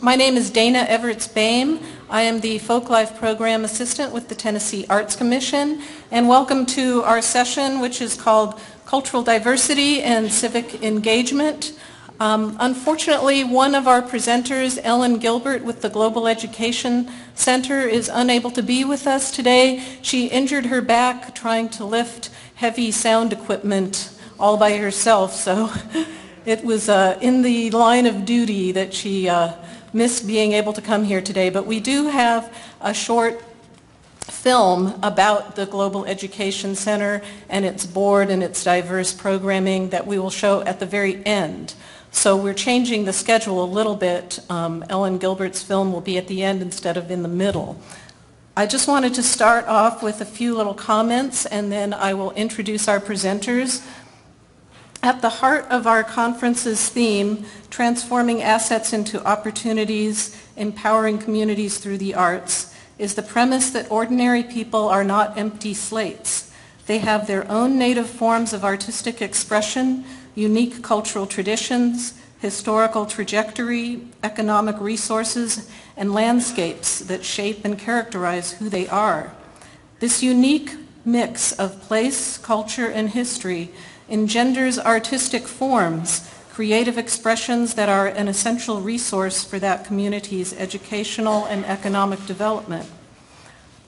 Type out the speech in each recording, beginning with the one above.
My name is Dana Everett-Boehm. I am the Folklife Program Assistant with the Tennessee Arts Commission, and welcome to our session, which is called Cultural Diversity and Civic Engagement. Unfortunately, one of our presenters, Ellen Gilbert with the Global Education Center, is unable to be with us today. She injured her back trying to lift heavy sound equipment all by herself, so it was in the line of duty that she missed being able to come here today. But we do have a short film about the Global Education Center and its board and its diverse programming that we will show at the very end. So we're changing the schedule a little bit. Ellen Gilbert's film will be at the end instead of in the middle. I just wanted to start off with a few little comments, and then I will introduce our presenters. At the heart of our conference's theme, Transforming Assets into Opportunities, Empowering Communities Through the Arts, is the premise that ordinary people are not empty slates. They have their own native forms of artistic expression, unique cultural traditions, historical trajectory, economic resources, and landscapes that shape and characterize who they are. This unique mix of place, culture, and history engenders artistic forms, creative expressions that are an essential resource for that community's educational and economic development.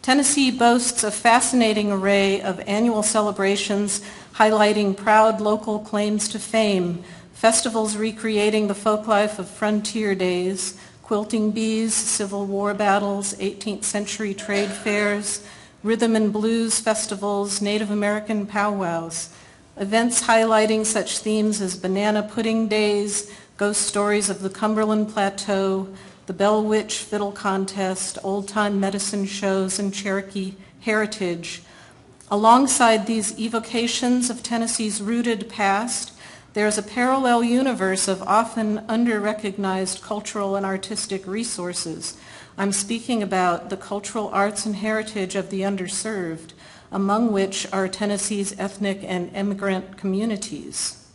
Tennessee boasts a fascinating array of annual celebrations highlighting proud local claims to fame, festivals recreating the folklife of frontier days, quilting bees, Civil War battles, 18th century trade fairs, rhythm and blues festivals, Native American powwows, events highlighting such themes as banana pudding days, ghost stories of the Cumberland Plateau, the Bell Witch Fiddle Contest, old-time medicine shows, and Cherokee heritage. Alongside these evocations of Tennessee's rooted past, there is a parallel universe of often under-recognized cultural and artistic resources. I'm speaking about the cultural arts and heritage of the underserved, among which are Tennessee's ethnic and immigrant communities.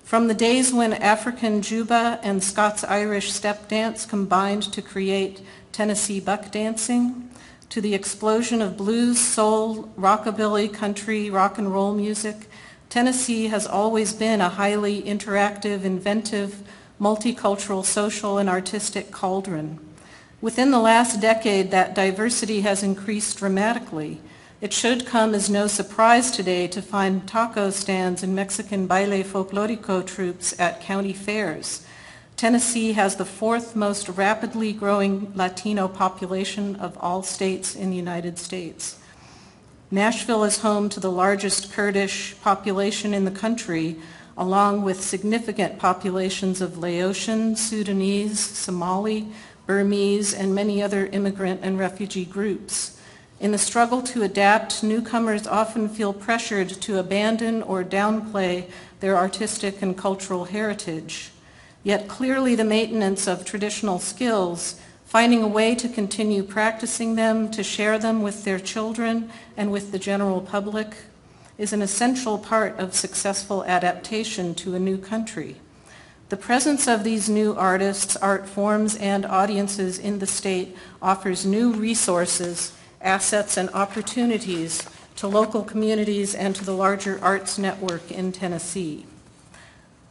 From the days when African Juba and Scots-Irish step dance combined to create Tennessee buck dancing, to the explosion of blues, soul, rockabilly, country, rock and roll music, Tennessee has always been a highly interactive, inventive, multicultural, social, and artistic cauldron. Within the last decade, that diversity has increased dramatically. It should come as no surprise today to find taco stands and Mexican baile folklorico troupes at county fairs. Tennessee has the fourth most rapidly growing Latino population of all states in the United States. Nashville is home to the largest Kurdish population in the country, along with significant populations of Laotian, Sudanese, Somali, Burmese, and many other immigrant and refugee groups. In the struggle to adapt, newcomers often feel pressured to abandon or downplay their artistic and cultural heritage. Yet clearly the maintenance of traditional skills, finding a way to continue practicing them, to share them with their children and with the general public, is an essential part of successful adaptation to a new country. The presence of these new artists, art forms, and audiences in the state offers new resources, assets, and opportunities to local communities and to the larger arts network in Tennessee.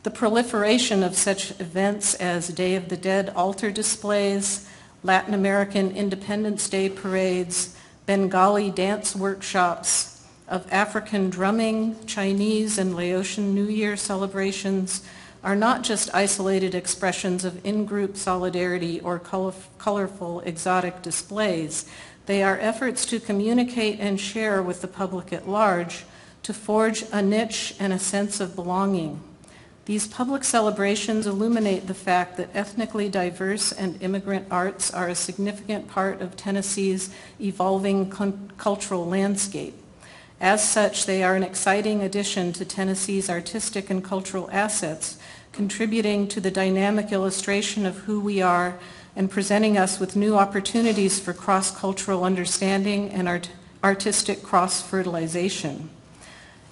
The proliferation of such events as Day of the Dead altar displays, Latin American Independence Day parades, Bengali dance workshops, of African drumming, Chinese and Laotian New Year celebrations are not just isolated expressions of in-group solidarity or colorful exotic displays. They are efforts to communicate and share with the public at large, to forge a niche and a sense of belonging. These public celebrations illuminate the fact that ethnically diverse and immigrant arts are a significant part of Tennessee's evolving cultural landscape. As such, they are an exciting addition to Tennessee's artistic and cultural assets, contributing to the dynamic illustration of who we are and presenting us with new opportunities for cross-cultural understanding and artistic cross-fertilization.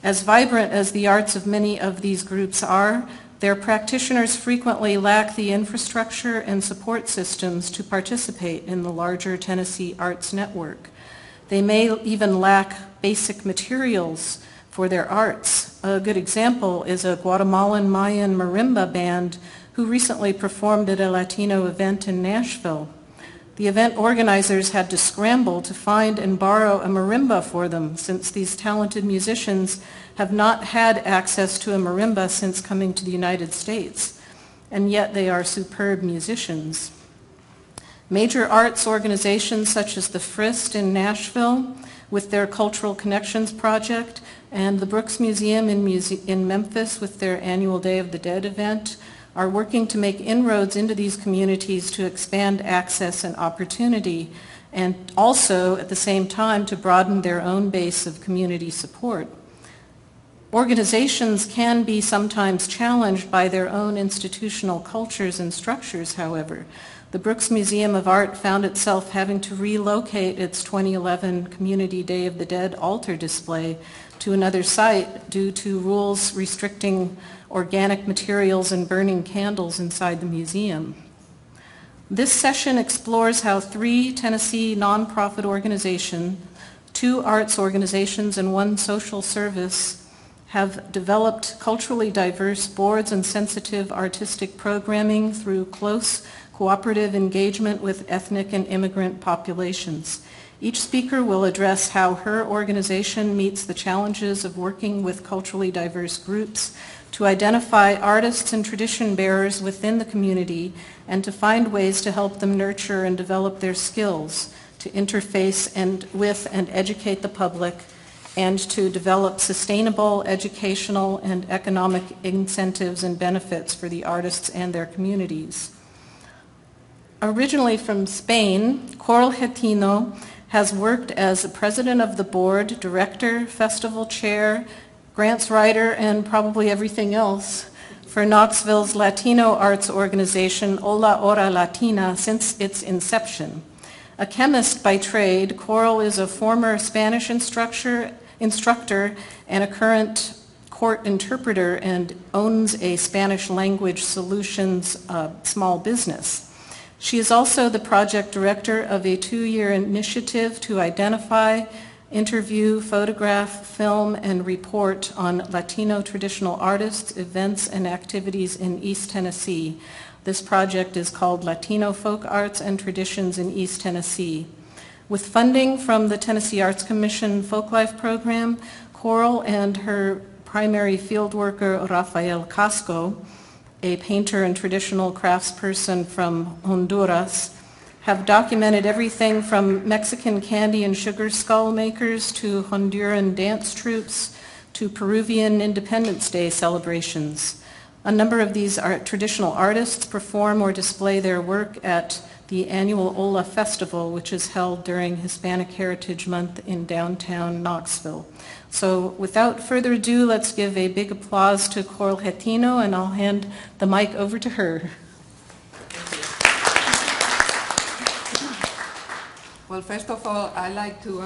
As vibrant as the arts of many of these groups are, Their practitioners frequently lack the infrastructure and support systems to participate in the larger Tennessee arts network. They may even lack basic materials for their arts. A good example is a Guatemalan Mayan marimba band who recently performed at a Latino event in Nashville. The event organizers had to scramble to find and borrow a marimba for them, since these talented musicians have not had access to a marimba since coming to the United States, and yet they are superb musicians. Major arts organizations such as the Frist in Nashville with their Cultural Connections Project and the Brooks Museum in Memphis with their annual Day of the Dead event are working to make inroads into these communities to expand access and opportunity, and also at the same time to broaden their own base of community support. Organizations can be sometimes challenged by their own institutional cultures and structures, however. The Brooks Museum of Art found itself having to relocate its 2011 Community Day of the Dead altar display to another site due to rules restricting organic materials and burning candles inside the museum. This session explores how 3 Tennessee nonprofit organizations, 2 arts organizations, and 1 social service have developed culturally diverse boards and sensitive artistic programming through close cooperative engagement with ethnic and immigrant populations. Each speaker will address how her organization meets the challenges of working with culturally diverse groups to identify artists and tradition bearers within the community and to find ways to help them nurture and develop their skills, to interface with and educate the public, and to develop sustainable educational and economic incentives and benefits for the artists and their communities. Originally from Spain, Coral Getino has worked as the president of the board, director, festival chair, grants writer, and probably everything else for Knoxville's Latino arts organization, Hola Hora Latina, since its inception. A chemist by trade, Coral is a former Spanish instructor and a current court interpreter and owns a Spanish language solutions small business. She is also the project director of a 2-year initiative to identify, interview, photograph, film, and report on Latino traditional artists, events, and activities in East Tennessee. This project is called Latino Folk Arts and Traditions in East Tennessee. With funding from the Tennessee Arts Commission Folklife Program, Coral and her primary field worker, Rafael Casco, a painter and traditional craftsperson from Honduras, have documented everything from Mexican candy and sugar skull makers to Honduran dance troupes to Peruvian Independence Day celebrations. A number of these traditional artists perform or display their work at the annual Hola Festival, which is held during Hispanic Heritage Month in downtown Knoxville. So without further ado, let's give a big applause to Coral Getino, and I'll hand the mic over to her. Well, first of all, I'd like to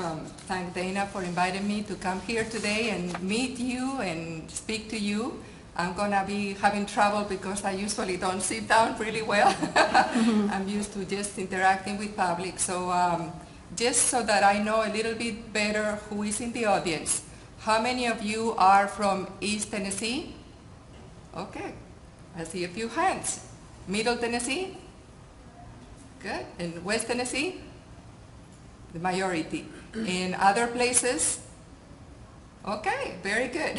thank Dana for inviting me to come here today and meet you and speak to you. I'm going to be having trouble because I usually don't sit down really well. I'm used to just interacting with public. So just so that I know a little bit better who is in the audience, how many of you are from East Tennessee? Okay, I see a few hands. Middle Tennessee? Good. And West Tennessee? The majority. In other places? Okay, very good.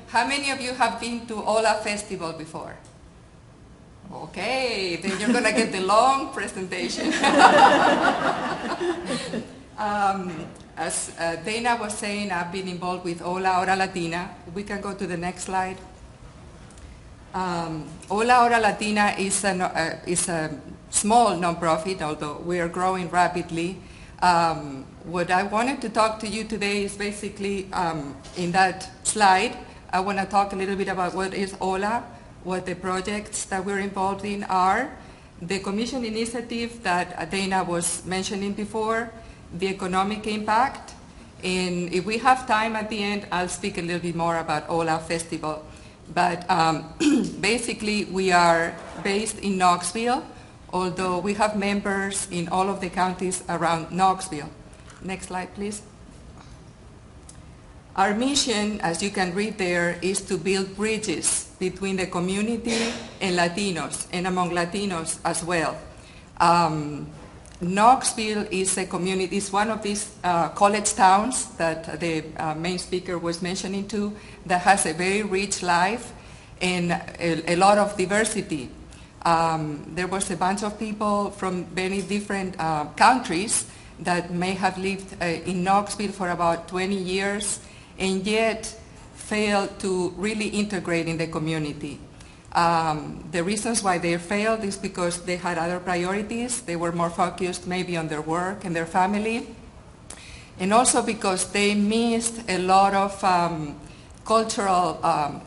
How many of you have been to Hola Festival before? Okay, then you're going to get the long presentation. As Dana was saying, I've been involved with Hola Hora Latina. We can go to the next slide. Hola Hora Latina is a small nonprofit, although we are growing rapidly. What I wanted to talk to you today is basically in that slide. I want to talk a little bit about what is Hola, what the projects that we're involved in are, the commission initiative that Dana was mentioning before, the economic impact, and if we have time at the end, I'll speak a little bit more about Hola Festival. But basically, we are based in Knoxville, although we have members in all of the counties around Knoxville. Next slide, please. Our mission, as you can read there, is to build bridges between the community and Latinos, and among Latinos as well. Knoxville is a community, is one of these college towns that the main speaker was mentioning too, that has a very rich life and a lot of diversity. There was a bunch of people from many different countries that may have lived in Knoxville for about 20 years and yet failed to really integrate in the community. The reasons why they failed is because they had other priorities. They were more focused maybe on their work and their family. And also because they missed a lot of cultural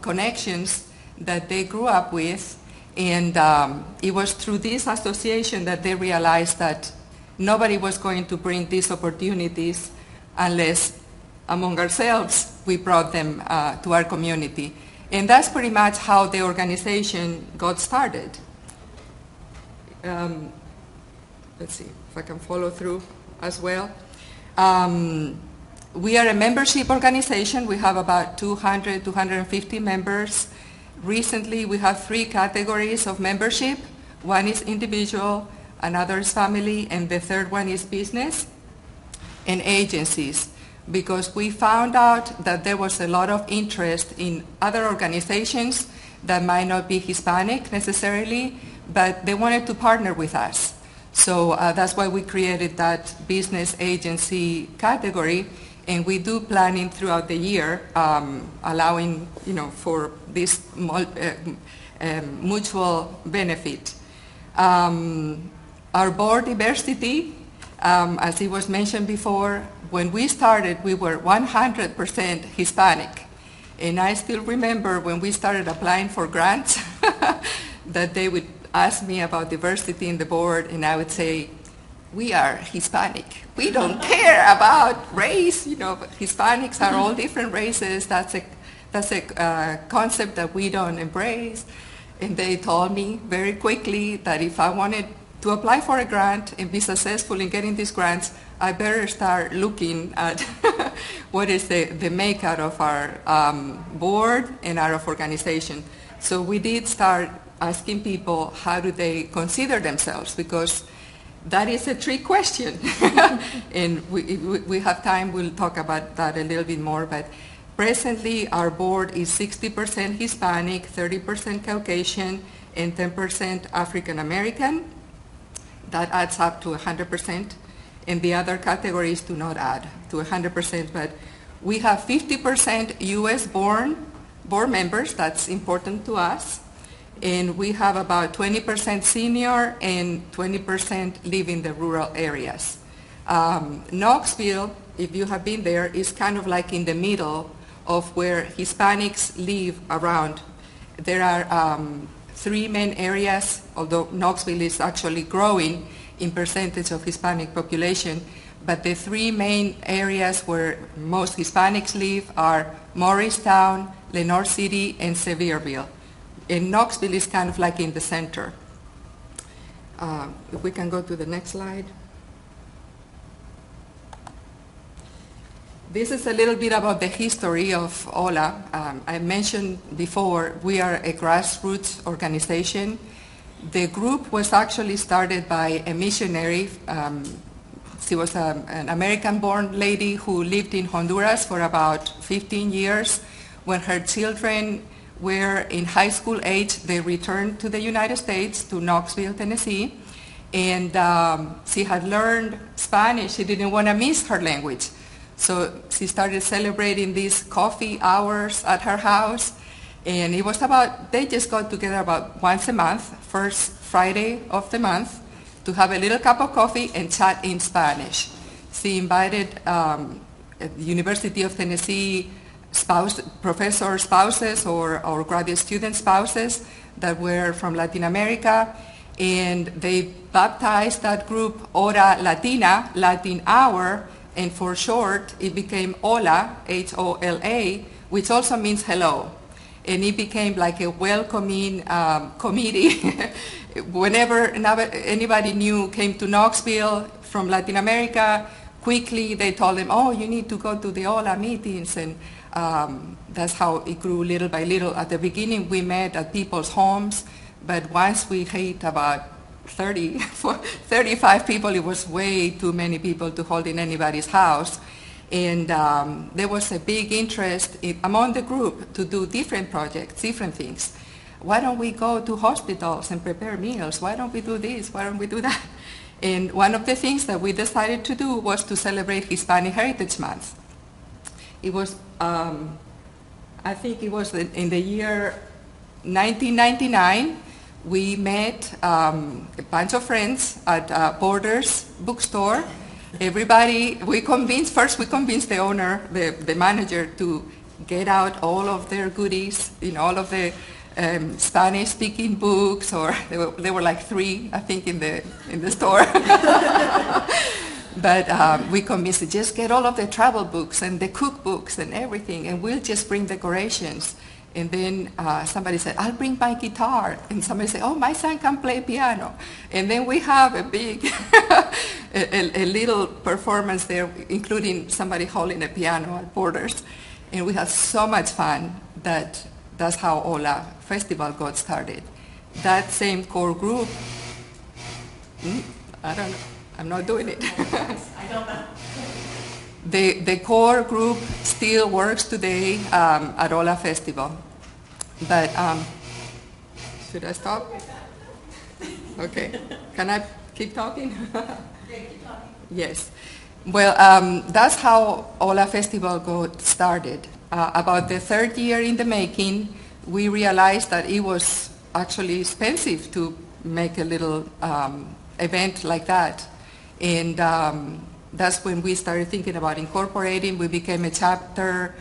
connections that they grew up with. And it was through this association that they realized that nobody was going to bring these opportunities unless among ourselves we brought them to our community. And that's pretty much how the organization got started. Let's see if I can follow through as well. We are a membership organization. We have about 200, 250 members. Recently, we have 3 categories of membership. One is individual, another is family, and the third one is business and agencies. Because we found out that there was a lot of interest in other organizations that might not be Hispanic necessarily, but they wanted to partner with us. So that's why we created that business agency category, and we do planning throughout the year, allowing for this mutual benefit. Our board diversity, as it was mentioned before, when we started, we were 100% Hispanic. And I still remember when we started applying for grants that they would ask me about diversity in the board, and I would say, we are Hispanic. We don't care about race. Hispanics are all different races. That's a concept that we don't embrace. And they told me very quickly that if I wanted to apply for a grant and be successful in getting these grants, I better start looking at what is the makeup of our board and our organization. So we did start asking people how do they consider themselves, because that is a trick question. And we have time, we'll talk about that a little bit more. But presently, our board is 60% Hispanic, 30% Caucasian, and 10% African American. That adds up to 100%. And the other categories do not add to 100%. But we have 50% U.S. born members. That's important to us. And we have about 20% senior and 20% live in the rural areas. Knoxville, if you have been there, is kind of like in the middle of where Hispanics live around. There are 3 main areas, although Knoxville is actually growing in percentage of Hispanic population, but the 3 main areas where most Hispanics live are Morristown, Lenoir City, and Sevierville. And Knoxville is kind of like in the center. If we can go to the next slide. This is a little bit about the history of OLA. I mentioned before, we are a grassroots organization. The group was actually started by a missionary. She was an American-born lady who lived in Honduras for about 15 years. When her children were in high school age, they returned to the United States, to Knoxville, Tennessee, and she had learned Spanish. She didn't want to miss her language. So she started celebrating these coffee hours at her house, and it was about, they just got together about once a month, first Friday of the month, to have a little cup of coffee and chat in Spanish. She invited University of Tennessee professor spouses or graduate student spouses that were from Latin America, and they baptized that group Hora Latina, Latin Hour, and for short it became HOLA, H-O-L-A, which also means hello. and it became like a welcoming committee. Whenever anybody new came to Knoxville from Latin America, quickly they told them, oh, you need to go to the OLA meetings, and that's how it grew little by little. At the beginning, we met at people's homes, but once we hit about 35 people, it was way too many people to hold in anybody's house. And there was a big interest among the group to do different projects, different things. Why don't we go to hospitals and prepare meals? Why don't we do this? Why don't we do that? And one of the things that we decided to do was to celebrate Hispanic Heritage Month. It was, I think it was in the year 1999, we met a bunch of friends at Borders bookstore. Everybody, we convinced the owner, the manager, to get out all of their goodies, all of the Spanish-speaking books, or there were like 3, I think, in the store. But we convinced them, just get all of the travel books and the cookbooks and everything, and we'll just bring decorations. And then somebody said, I'll bring my guitar. And somebody said, oh, my son can play piano. And then we have a big, a little performance there, including somebody holding a piano at Borders. And we had so much fun that that's how OLA Festival got started. That same core group, I don't know, I'm not doing it. I don't know. The core group still works today at OLA Festival. But should I stop? Okay. Can I keep talking? Yes. Well, that's how OLA Festival got started. About the 3rd year in the making, we realized that it was actually expensive to make a little event like that. And that's when we started thinking about incorporating. We became a chapter.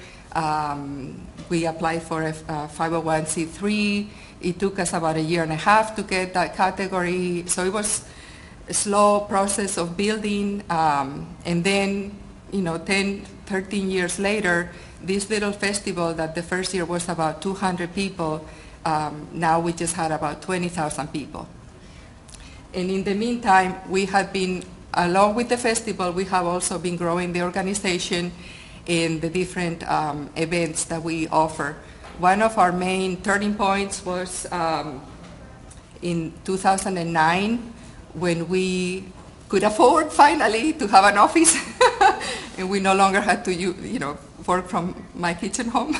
We applied for a 501c3. It took us about 1.5 years to get that category. So it was a slow process of building. And then, 10, 13 years later, this little festival that the first year was about 200 people, now we just had about 20,000 people. And in the meantime, we had been, along with the festival, we have also been growing the organization and the different events that we offer. One of our main turning points was in 2009, when we could afford finally to have an office and we no longer had to work from my kitchen home.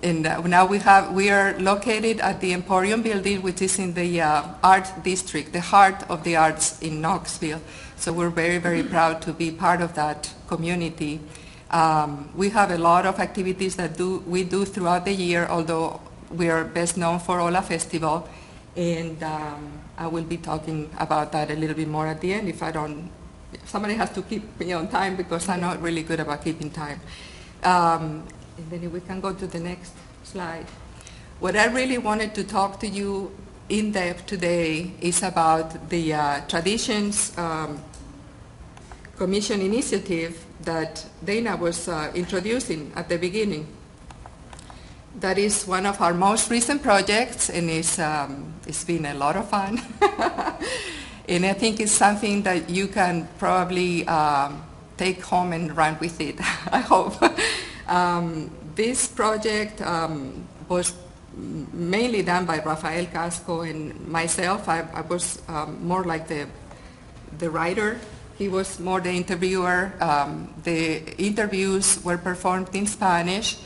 And now we are located at the Emporium building, which is in the art district, the heart of the arts in Knoxville. So we're very, very proud to be part of that community. We have a lot of activities that we do throughout the year, although we are best known for OLA Festival. And I will be talking about that a little bit more at the end if somebody has to keep me on time, because I'm not really good about keeping time. And then if we can go to the next slide. What I really wanted to talk to you in depth today is about the Traditions Commission initiative that Dana was introducing at the beginning. That is one of our most recent projects, and it's been a lot of fun. And I think it's something that you can probably take home and run with it, I hope. This project was mainly done by Rafael Casco and myself. I was more like the writer. He was more the interviewer. The interviews were performed in Spanish,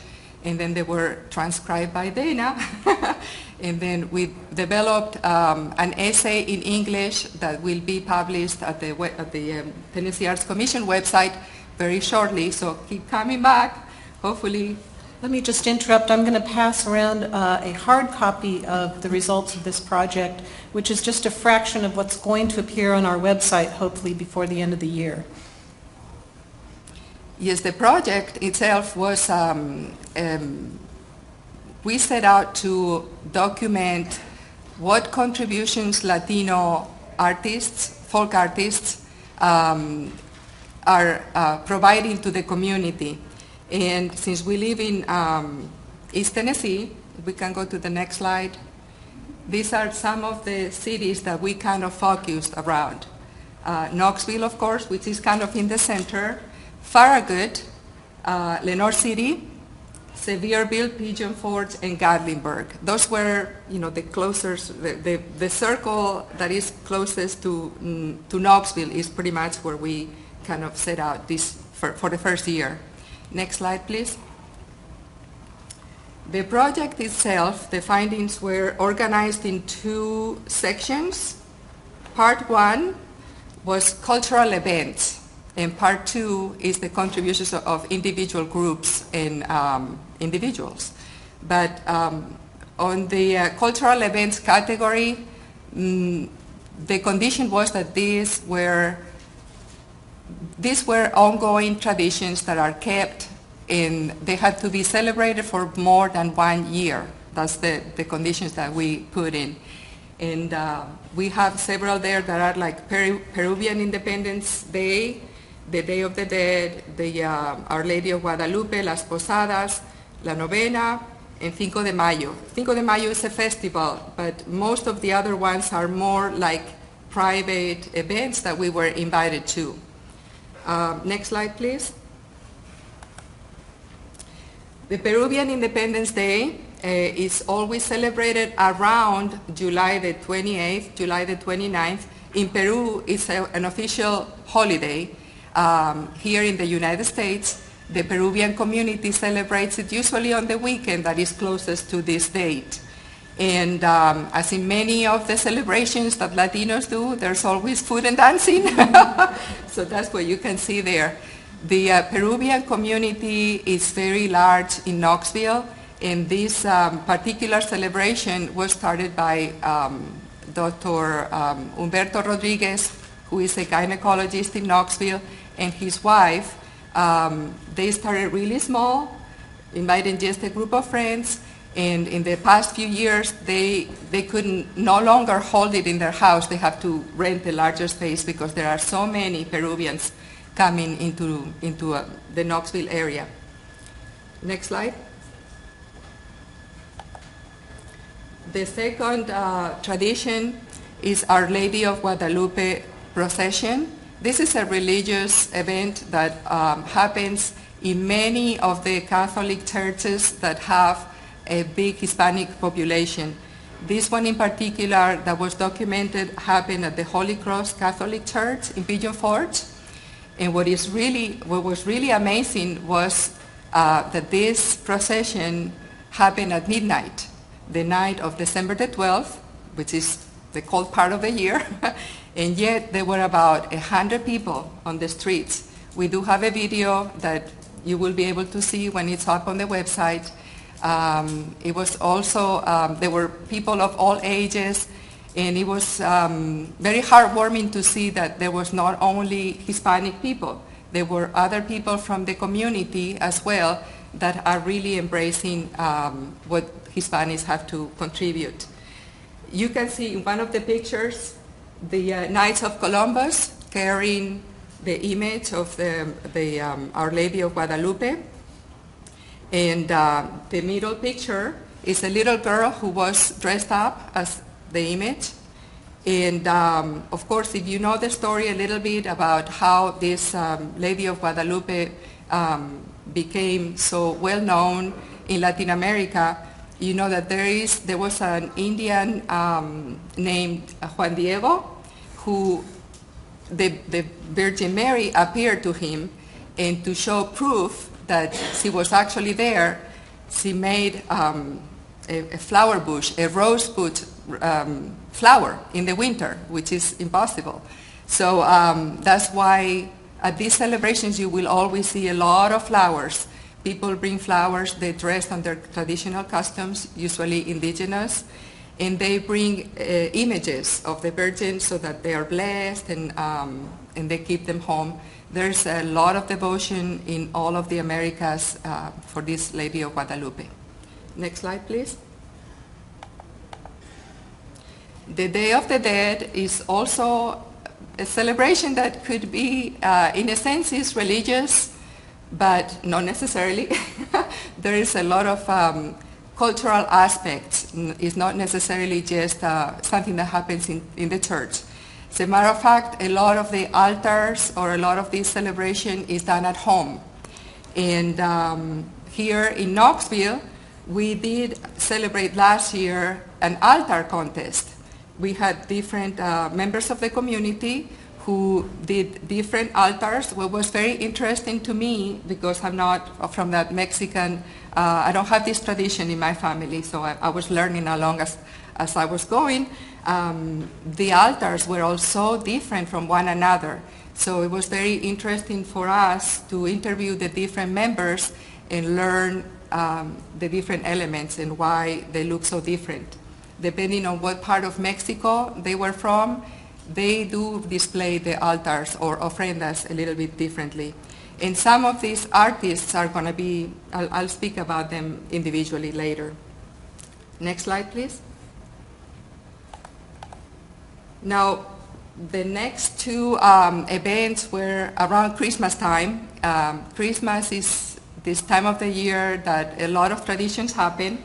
and then they were transcribed by Dana. And then we developed an essay in English that will be published at the Tennessee Arts Commission website very shortly, so keep coming back, hopefully. Let me just interrupt. I'm going to pass around a hard copy of the results of this project, which is just a fraction of what's going to appear on our website, hopefully before the end of the year. Yes, the project itself was, we set out to document what contributions Latino artists, folk artists, are providing to the community. And since we live in East Tennessee, we can go to the next slide. These are some of the cities that we kind of focused around. Knoxville, of course, which is kind of in the center, Farragut, Lenoir City, Sevierville, Pigeon Forge, and Gatlinburg. Those were, the closest, the circle that is closest to Knoxville is pretty much where we kind of set out this for the first year. Next slide, please. The project itself, the findings were organized in two sections. Part one was cultural events, and part two is the contributions of individual groups and individuals. But on the cultural events category, the condition was that these were ongoing traditions that are kept, and they had to be celebrated for more than 1 year. That's the conditions that we put in. And we have several there that are like Peruvian Independence Day, the Day of the Dead, the Our Lady of Guadalupe, Las Posadas, La Novena, and Cinco de Mayo. Cinco de Mayo is a festival, but most of the other ones are more like private events that we were invited to. Next slide, please. The Peruvian Independence Day is always celebrated around July the 28th, July the 29th. In Peru, it's an official holiday. Here in the United States, the Peruvian community celebrates it usually on the weekend that is closest to this date. And as in many of the celebrations that Latinos do, there's always food and dancing. So that's what you can see there. The Peruvian community is very large in Knoxville, and this particular celebration was started by Dr. Humberto Rodriguez, who is a gynecologist in Knoxville, and his wife. They started really small, inviting just a group of friends, and in the past few years, they could no longer hold it in their house. They have to rent a larger space because there are so many Peruvians coming into the Knoxville area. Next slide. The second tradition is Our Lady of Guadalupe procession. This is a religious event that happens in many of the Catholic churches that have a big Hispanic population. This one in particular that was documented happened at the Holy Cross Catholic Church in Pigeon Forge. And what was really amazing was that this procession happened at midnight, the night of December the 12th, which is the cold part of the year, and yet there were about 100 people on the streets. We do have a video that you will be able to see when it's up on the website. It was also, there were people of all ages, and it was very heartwarming to see that there was not only Hispanic people, there were other people from the community as well that are really embracing what Hispanics have to contribute. You can see in one of the pictures the Knights of Columbus carrying the image of Our Lady of Guadalupe. And the middle picture is a little girl who was dressed up as the image. And of course, if you know the story a little bit about how this Lady of Guadalupe became so well known in Latin America, you know that there was an Indian named Juan Diego who the Virgin Mary appeared to him, and to show proof that she was actually there, she made a flower bush, a rose bush flower in the winter, which is impossible. So that's why at these celebrations you will always see a lot of flowers. People bring flowers, they dress on their traditional costumes, usually indigenous, and they bring images of the Virgin so that they are blessed, and they keep them home. There's a lot of devotion in all of the Americas for this Lady of Guadalupe. Next slide, please. The Day of the Dead is also a celebration that could be, in a sense, is religious, but not necessarily. There is a lot of cultural aspects. It's not necessarily just something that happens in the church. As a matter of fact, a lot of the altars or a lot of this celebration is done at home. And here in Knoxville, we did celebrate last year an altar contest. We had different members of the community who did different altars. What was very interesting to me, because I'm not from that Mexican, I don't have this tradition in my family, so I was learning along as I was going. The altars were all so different from one another. So it was very interesting for us to interview the different members and learn the different elements and why they look so different. Depending on what part of Mexico they were from, they do display the altars or ofrendas a little bit differently. And some of these artists are going to be, I'll speak about them individually later. Next slide, please. Now, the next two events were around Christmas time. Christmas is this time of the year that a lot of traditions happen,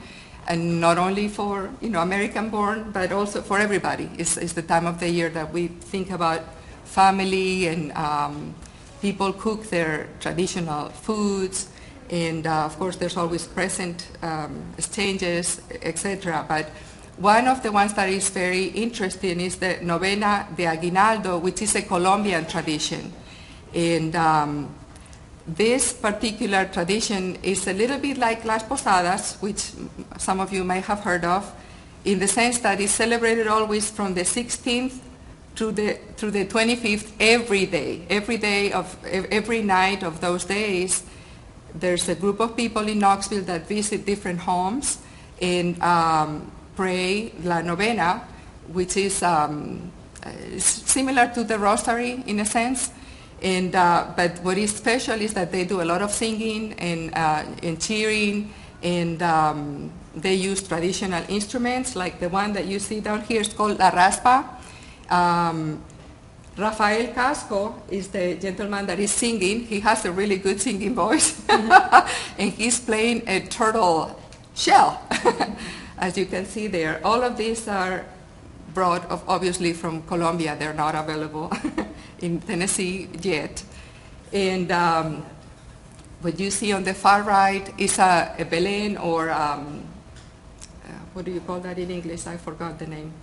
and not only for American-born, but also for everybody. It's the time of the year that we think about family, and people cook their traditional foods, and of course there's always present exchanges, etc. But one of the ones that is very interesting is the Novena de Aguinaldo, which is a Colombian tradition. And this particular tradition is a little bit like Las Posadas, which some of you may have heard of, in the sense that it's celebrated always from the 16th through the 25th every day. Every night of those days, there's a group of people in Knoxville that visit different homes and pray La Novena, which is similar to the Rosary in a sense. And but what is special is that they do a lot of singing and cheering, and they use traditional instruments like the one that you see down here. It's called La Raspa. Rafael Casco is the gentleman that is singing. He has a really good singing voice, and he's playing a turtle shell, as you can see there. All of these are brought obviously from Colombia. They're not available in Tennessee yet. And what you see on the far right is a Belén, or what do you call that in English? I forgot the name.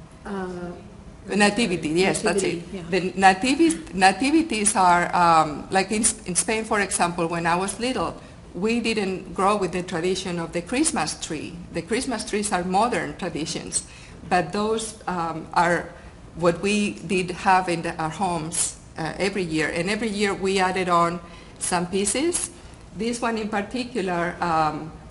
Nativity, yes, nativity, that's it. Yeah. The nativities are, like in Spain, for example, when I was little, we didn't grow with the tradition of the Christmas tree. The Christmas trees are modern traditions, but those are what we did have in our homes every year. And every year we added on some pieces. This one in particular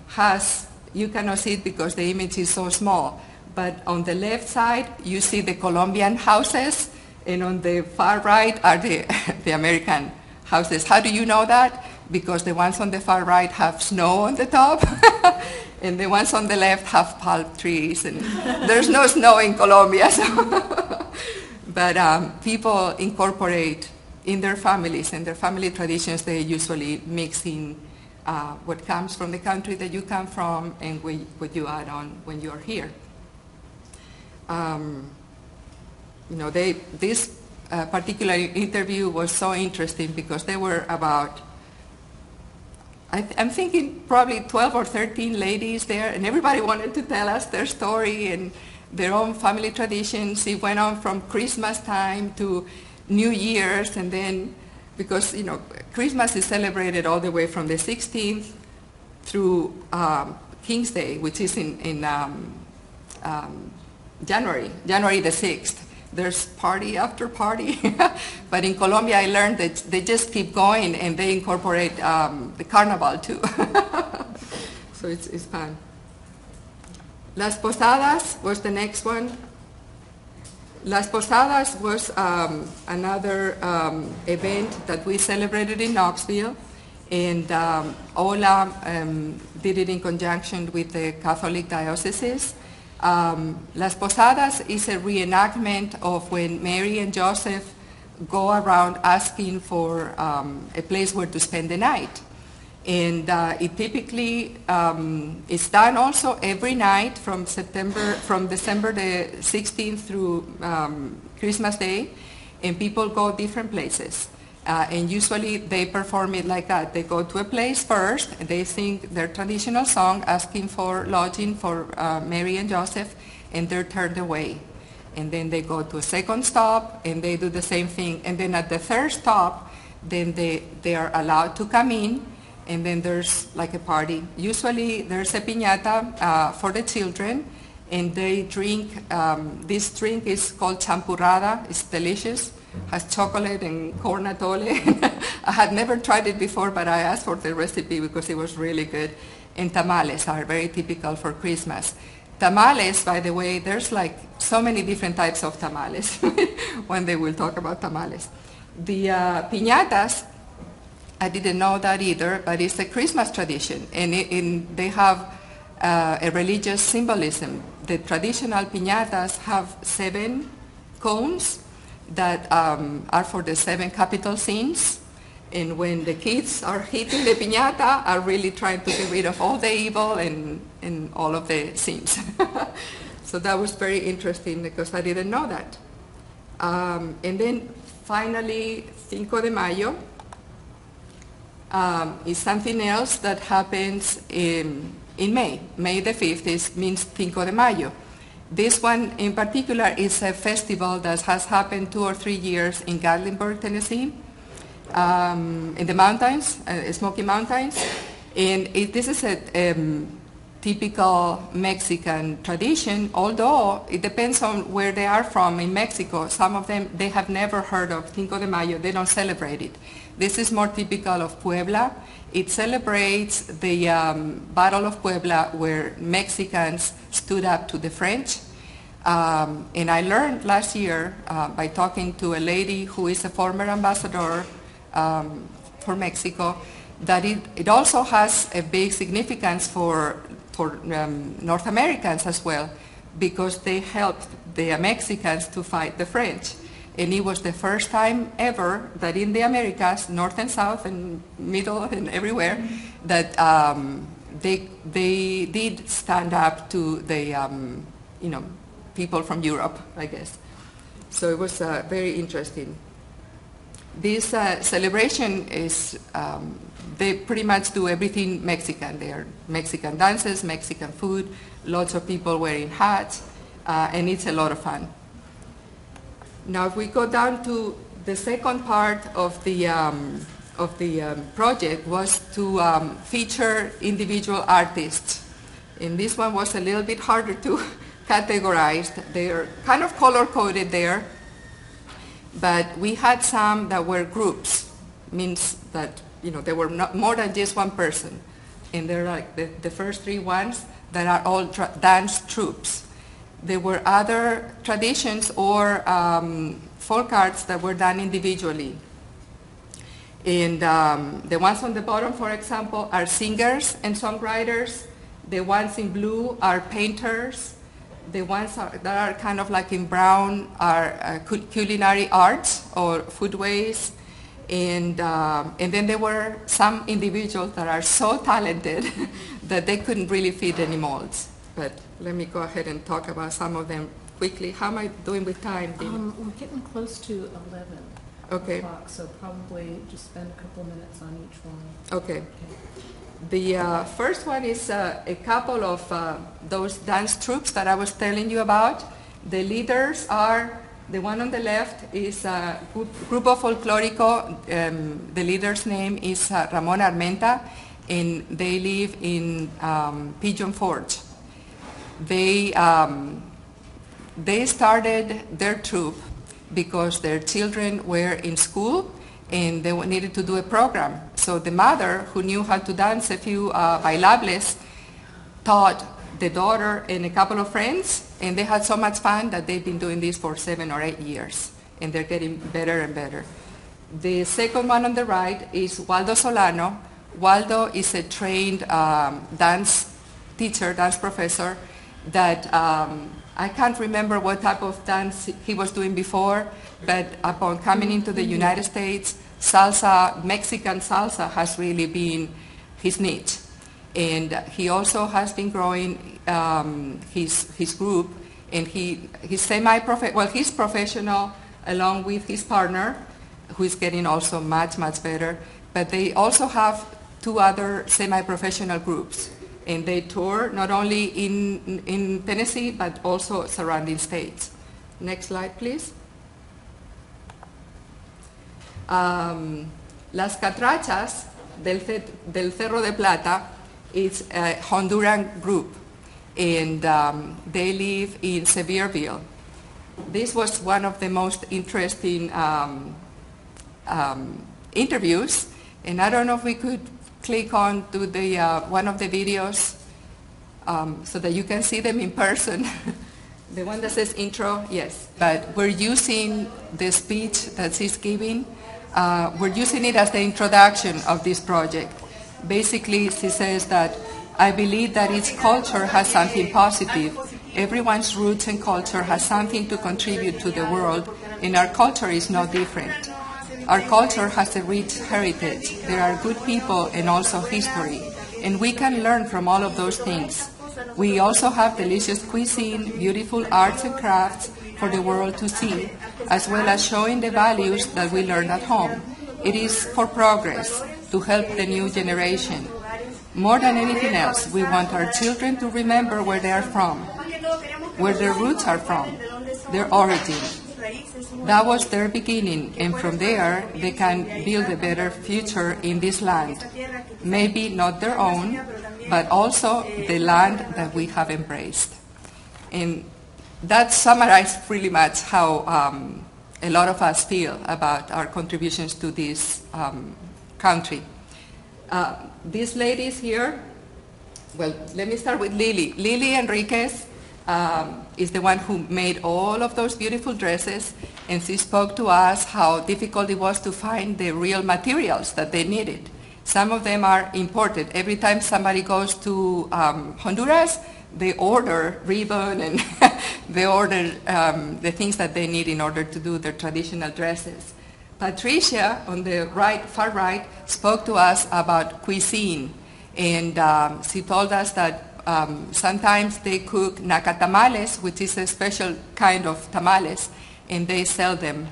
has, you cannot see it because the image is so small, but on the left side you see the Colombian houses, and on the far right are the American houses. How do you know that? Because the ones on the far right have snow on the top, and the ones on the left have palm trees, and there's no snow in Colombia. So but people incorporate in their families and their family traditions, they usually mix in what comes from the country that you come from and what you add on when you're here. This particular interview was so interesting because they were about, I'm thinking probably 12 or 13 ladies there, and everybody wanted to tell us their story and their own family traditions. It went on from Christmas time to New Year's, and then because Christmas is celebrated all the way from the 16th through King's Day, which is in January the 6th. There's party after party. But in Colombia, I learned that they just keep going and they incorporate the carnival too. So it's fun. Las Posadas was the next one. Las Posadas was another event that we celebrated in Knoxville, and Ola did it in conjunction with the Catholic dioceses. Las Posadas is a reenactment of when Mary and Joseph go around asking for a place where to spend the night. And it typically is done also every night from December the 16th through Christmas Day, and people go different places. And usually they perform it like that. They go to a place first, and they sing their traditional song asking for lodging for Mary and Joseph, and they're turned away. And then they go to a second stop, and they do the same thing. And then at the third stop, then they are allowed to come in, and then there's like a party. Usually there's a piñata for the children, and they drink, this drink is called champurrada. It's delicious. Has chocolate and corn atole. I had never tried it before, but I asked for the recipe because it was really good. And tamales are very typical for Christmas. Tamales, by the way, there's like so many different types of tamales. One day we'll talk about tamales. The piñatas, I didn't know that either, but it's a Christmas tradition, and they have a religious symbolism. The traditional piñatas have 7 cones that are for the 7 capital sins, and when the kids are hitting the piñata, are really trying to get rid of all the evil and all of the sins. So that was very interesting because I didn't know that. And then finally, Cinco de Mayo is something else that happens in May. May the 5th means Cinco de Mayo. This one in particular is a festival that has happened 2 or 3 years in Gatlinburg, Tennessee, in the mountains, Smoky Mountains. And this is a typical Mexican tradition, although it depends on where they are from in Mexico. Some of them, they have never heard of Cinco de Mayo. They don't celebrate it. This is more typical of Puebla. It celebrates the Battle of Puebla, where Mexicans stood up to the French. And I learned last year by talking to a lady who is a former ambassador for Mexico that it also has a big significance for North Americans as well, because they helped the Mexicans to fight the French. And it was the first time ever that in the Americas, North and South and Middle and everywhere, that they did stand up to the people from Europe, I guess. So it was very interesting. This celebration is, they pretty much do everything Mexican. They are Mexican dances, Mexican food, lots of people wearing hats, and it's a lot of fun. Now, if we go down to the second part of the project was to feature individual artists. And this one was a little bit harder to categorize. They're kind of color-coded there, but we had some that were groups, means that there were not more than just one person. And they're like the first 3 ones that are all dance troupes. There were other traditions or folk arts that were done individually. And the ones on the bottom, for example, are singers and songwriters. The ones in blue are painters. The ones that are kind of like in brown are culinary arts or foodways. And then there were some individuals that are so talented that they couldn't really fit any molds. But let me go ahead and talk about some of them quickly. How am I doing with time, Dina? We're getting close to 11 okay. o'clock, so probably just spend a couple minutes on each one. Okay. The first one is a couple of those dance troupes that I was telling you about. The leaders are, the one on the left is Grupo Folclórico. The leader's name is Ramon Armenta, and they live in Pigeon Forge. They started their troupe because their children were in school and they needed to do a program. So the mother, who knew how to dance a few bailables, taught the daughter and a couple of friends, and they had so much fun that they've been doing this for 7 or 8 years, and they're getting better and better. The second one on the right is Waldo Solano. Waldo is a trained dance teacher, dance professor, that I can't remember what type of dance he was doing before, but upon coming into the United States, salsa, Mexican salsa has really been his niche. And he also has been growing his group, and he's professional along with his partner, who is getting also much, much better. But they also have 2 other semi-professional groups, and they tour not only in Tennessee, but also surrounding states. Next slide, please. Las Catrachas del Cerro de Plata is a Honduran group, and they live in Sevierville. This was one of the most interesting interviews, and I don't know if we could click on to the one of the videos so that you can see them in person. The one that says intro, yes. But we're using the speech that she's giving. We're using it as the introduction of this project. Basically, she says that I believe that each culture has something positive. Everyone's roots and culture has something to contribute to the world, and our culture is no different. Our culture has a rich heritage. There are good people and also history, and we can learn from all of those things. We also have delicious cuisine, beautiful arts and crafts for the world to see, as well as showing the values that we learned at home. It is for progress, to help the new generation. More than anything else, we want our children to remember where they are from, where their roots are from, their origin. That was their beginning, and from there they can build a better future in this land. Maybe not their own, but also the land that we have embraced. And that summarized pretty much how a lot of us feel about our contributions to this country. These ladies here, well, let me start with Lily. Lily Enriquez is the one who made all of those beautiful dresses, and she spoke to us how difficult it was to find the real materials that they needed. Some of them are imported. Every time somebody goes to Honduras, they order ribbon and they order the things that they need in order to do their traditional dresses. Patricia, on the right, far right, spoke to us about cuisine, and she told us that sometimes they cook nacatamales, which is a special kind of tamales, and they sell them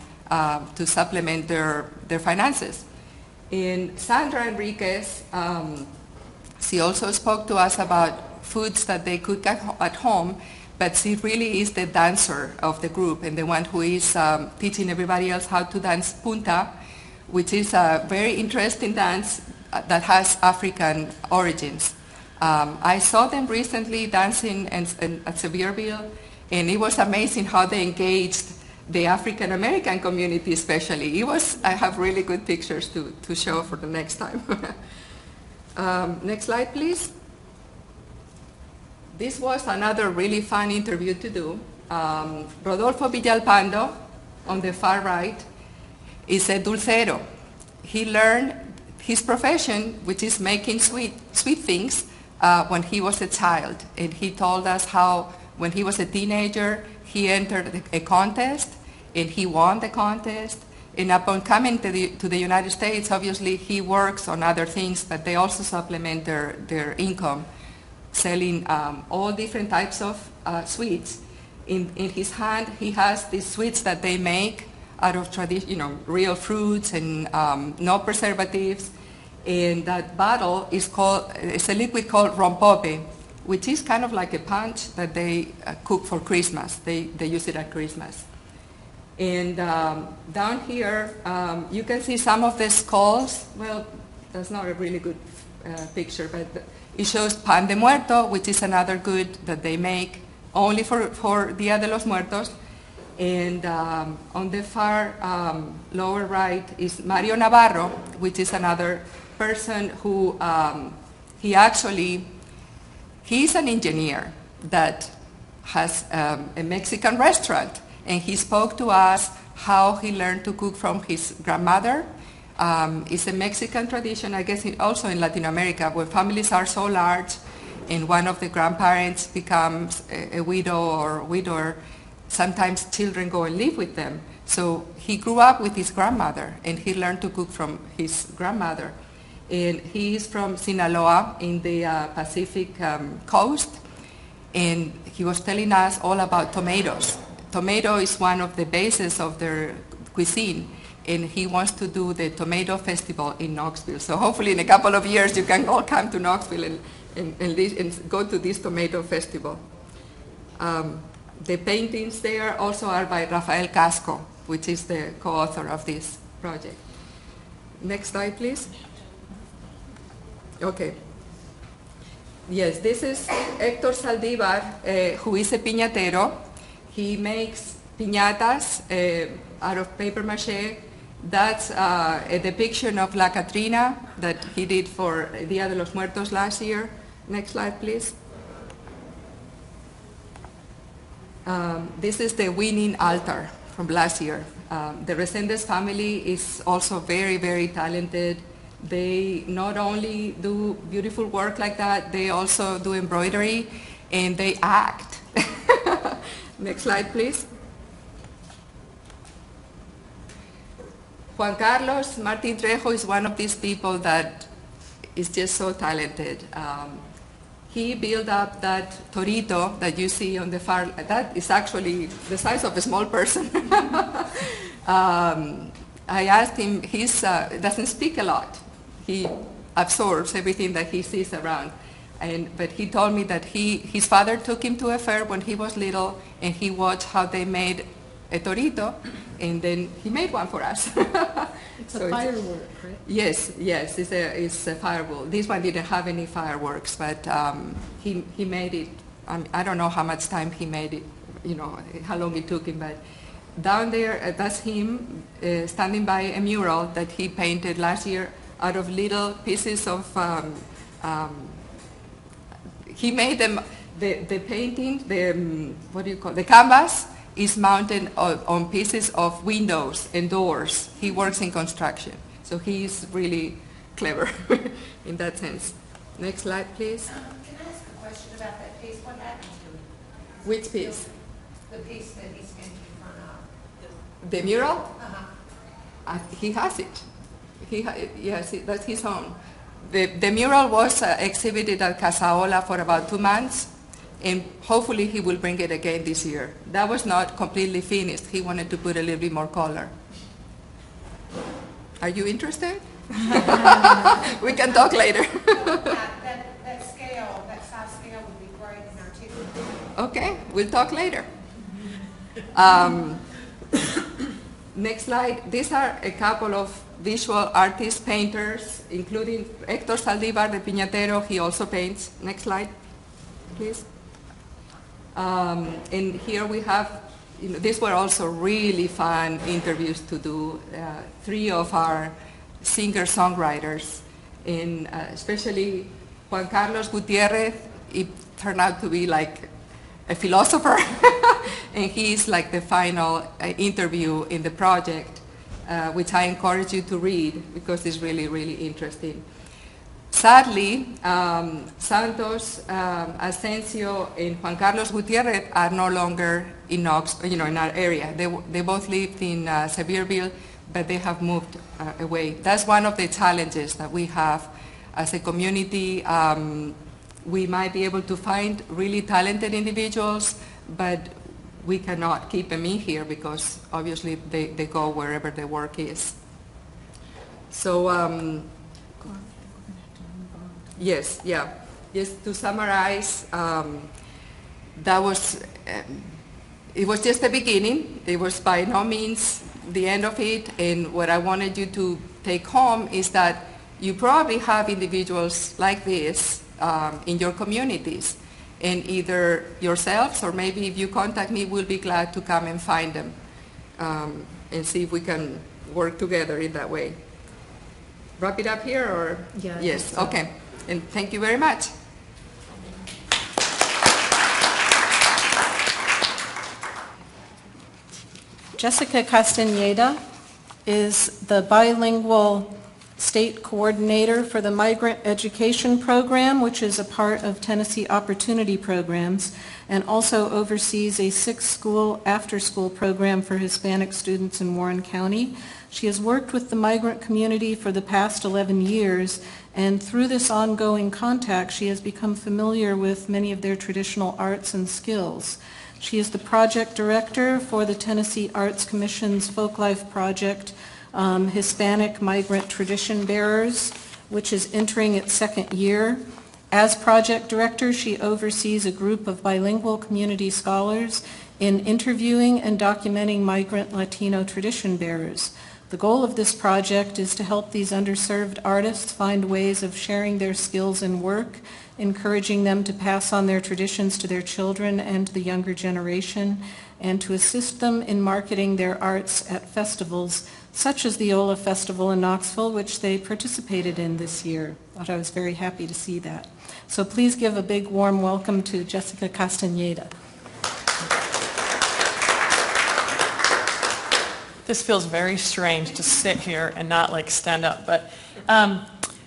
to supplement their finances. And Sandra Enriquez, she also spoke to us about foods that they cook at home, but she really is the dancer of the group and the one who is teaching everybody else how to dance punta, which is a very interesting dance that has African origins. I saw them recently dancing at Sevierville, and it was amazing how they engaged the African American community especially. I have really good pictures to show for the next time. Next slide, please. This was another really fun interview to do. Rodolfo Villalpando, on the far right, is a dulcero. He learned his profession, which is making sweet things, when he was a child. And he told us how, when he was a teenager, he entered a contest, and he won the contest. And upon coming to the United States, obviously, he works on other things, but they also supplement their income, selling all different types of sweets. In his hand, he has these sweets that they make out of real fruits and no preservatives. And that bottle is it's a liquid called rompope, which is kind of like a punch that they cook for Christmas. They use it at Christmas. And down here, you can see some of the skulls. Well, that's not a really good picture, but it shows pan de muerto, which is another good that they make only for Dia de los Muertos. And on the far lower right is Mario Navarro, which is another person who he's an engineer that has a Mexican restaurant, and he spoke to us how he learned to cook from his grandmother. It's a Mexican tradition, I guess also in Latin America, where families are so large and one of the grandparents becomes a widow or widower. Sometimes children go and live with them. So he grew up with his grandmother, and he learned to cook from his grandmother. And he is from Sinaloa in the Pacific coast, and he was telling us all about tomatoes. Tomato is one of the bases of their cuisine, and he wants to do the tomato festival in Knoxville. So hopefully in a couple of years you can all come to Knoxville and go to this tomato festival. The paintings there also are by Rafael Casco, which is the co-author of this project. Next slide, please. Okay. Yes, this is Héctor Saldívar, who is a piñatero. He makes piñatas out of paper mache. That's a depiction of La Catrina that he did for Dia de los Muertos last year. Next slide, please. This is the winning altar from last year. The Resendez family is also very, very talented. They not only do beautiful work like that, they also do embroidery and they act. Next slide, please. Juan Carlos Martín Trejo is one of these people that is just so talented. He built up that torito that you see on the far, that is actually the size of a small person. I asked him, he doesn't speak a lot. He absorbs everything that he sees around. But he told me that his father took him to a fair when he was little, and he watched how they made a torito, and then he made one for us. It's a firework, right? Yes, it's a firework. This one didn't have any fireworks, but he made it. I don't know how much time he made it, how long it took him, but down there, that's him standing by a mural that he painted last year out of little pieces of, he made them, the painting, the canvas is mounted on pieces of windows and doors. He works in construction, so he's really clever in that sense. Next slide, please. Can I ask a question about that piece? What happened to it? Which piece? The piece that he's standing in front of. The mural? Uh-huh. He has it. Yes, that's his own. The mural was exhibited at Casaola for about 2 months, and hopefully he will bring it again this year. That was not completely finished. He wanted to put a little bit more color. Are you interested? We can talk later. That scale, that size scale would be great in our ticket. Okay, we'll talk later. Next slide. These are a couple of visual artists, painters, including Héctor Saldívar, the piñatero. He also paints. Next slide, please. And here we have, these were also really fun interviews to do. 3 of our singer-songwriters, and especially Juan Carlos Gutierrez, it turned out to be like a philosopher, and he's like the final interview in the project, which I encourage you to read because it's really, really interesting. Sadly, Santos, Asensio, and Juan Carlos Gutierrez are no longer in in our area. They both lived in Sevierville, but they have moved away. That's one of the challenges that we have as a community. We might be able to find really talented individuals, but we cannot keep them in here because obviously they go wherever the work is. So, yes, yeah. Just to summarize, that was, it was just the beginning. It was by no means the end of it, and what I wanted you to take home is that you probably have individuals like this in your communities, and either yourselves or maybe if you contact me, we'll be glad to come and find them and see if we can work together in that way. Wrap it up here, or? Yeah, yes, so. okay, and thank you very much. Jessica Castañeda is the bilingual state coordinator for the Migrant Education Program, which is a part of Tennessee Opportunity Programs, and also oversees a 6-school after-school program for Hispanic students in Warren County. She has worked with the migrant community for the past 11 years, and through this ongoing contact, she has become familiar with many of their traditional arts and skills. She is the project director for the Tennessee Arts Commission's Folklife Project, Hispanic Migrant Tradition Bearers, which is entering its 2nd year. As project director, she oversees a group of bilingual community scholars in interviewing and documenting migrant Latino tradition bearers. The goal of this project is to help these underserved artists find ways of sharing their skills and work, encouraging them to pass on their traditions to their children and to the younger generation, and to assist them in marketing their arts at festivals such as the Ola Festival in Knoxville, which they participated in this year. I was very happy to see that. So please give a big warm welcome to Jessica Castañeda. This feels very strange to sit here and not like stand up, but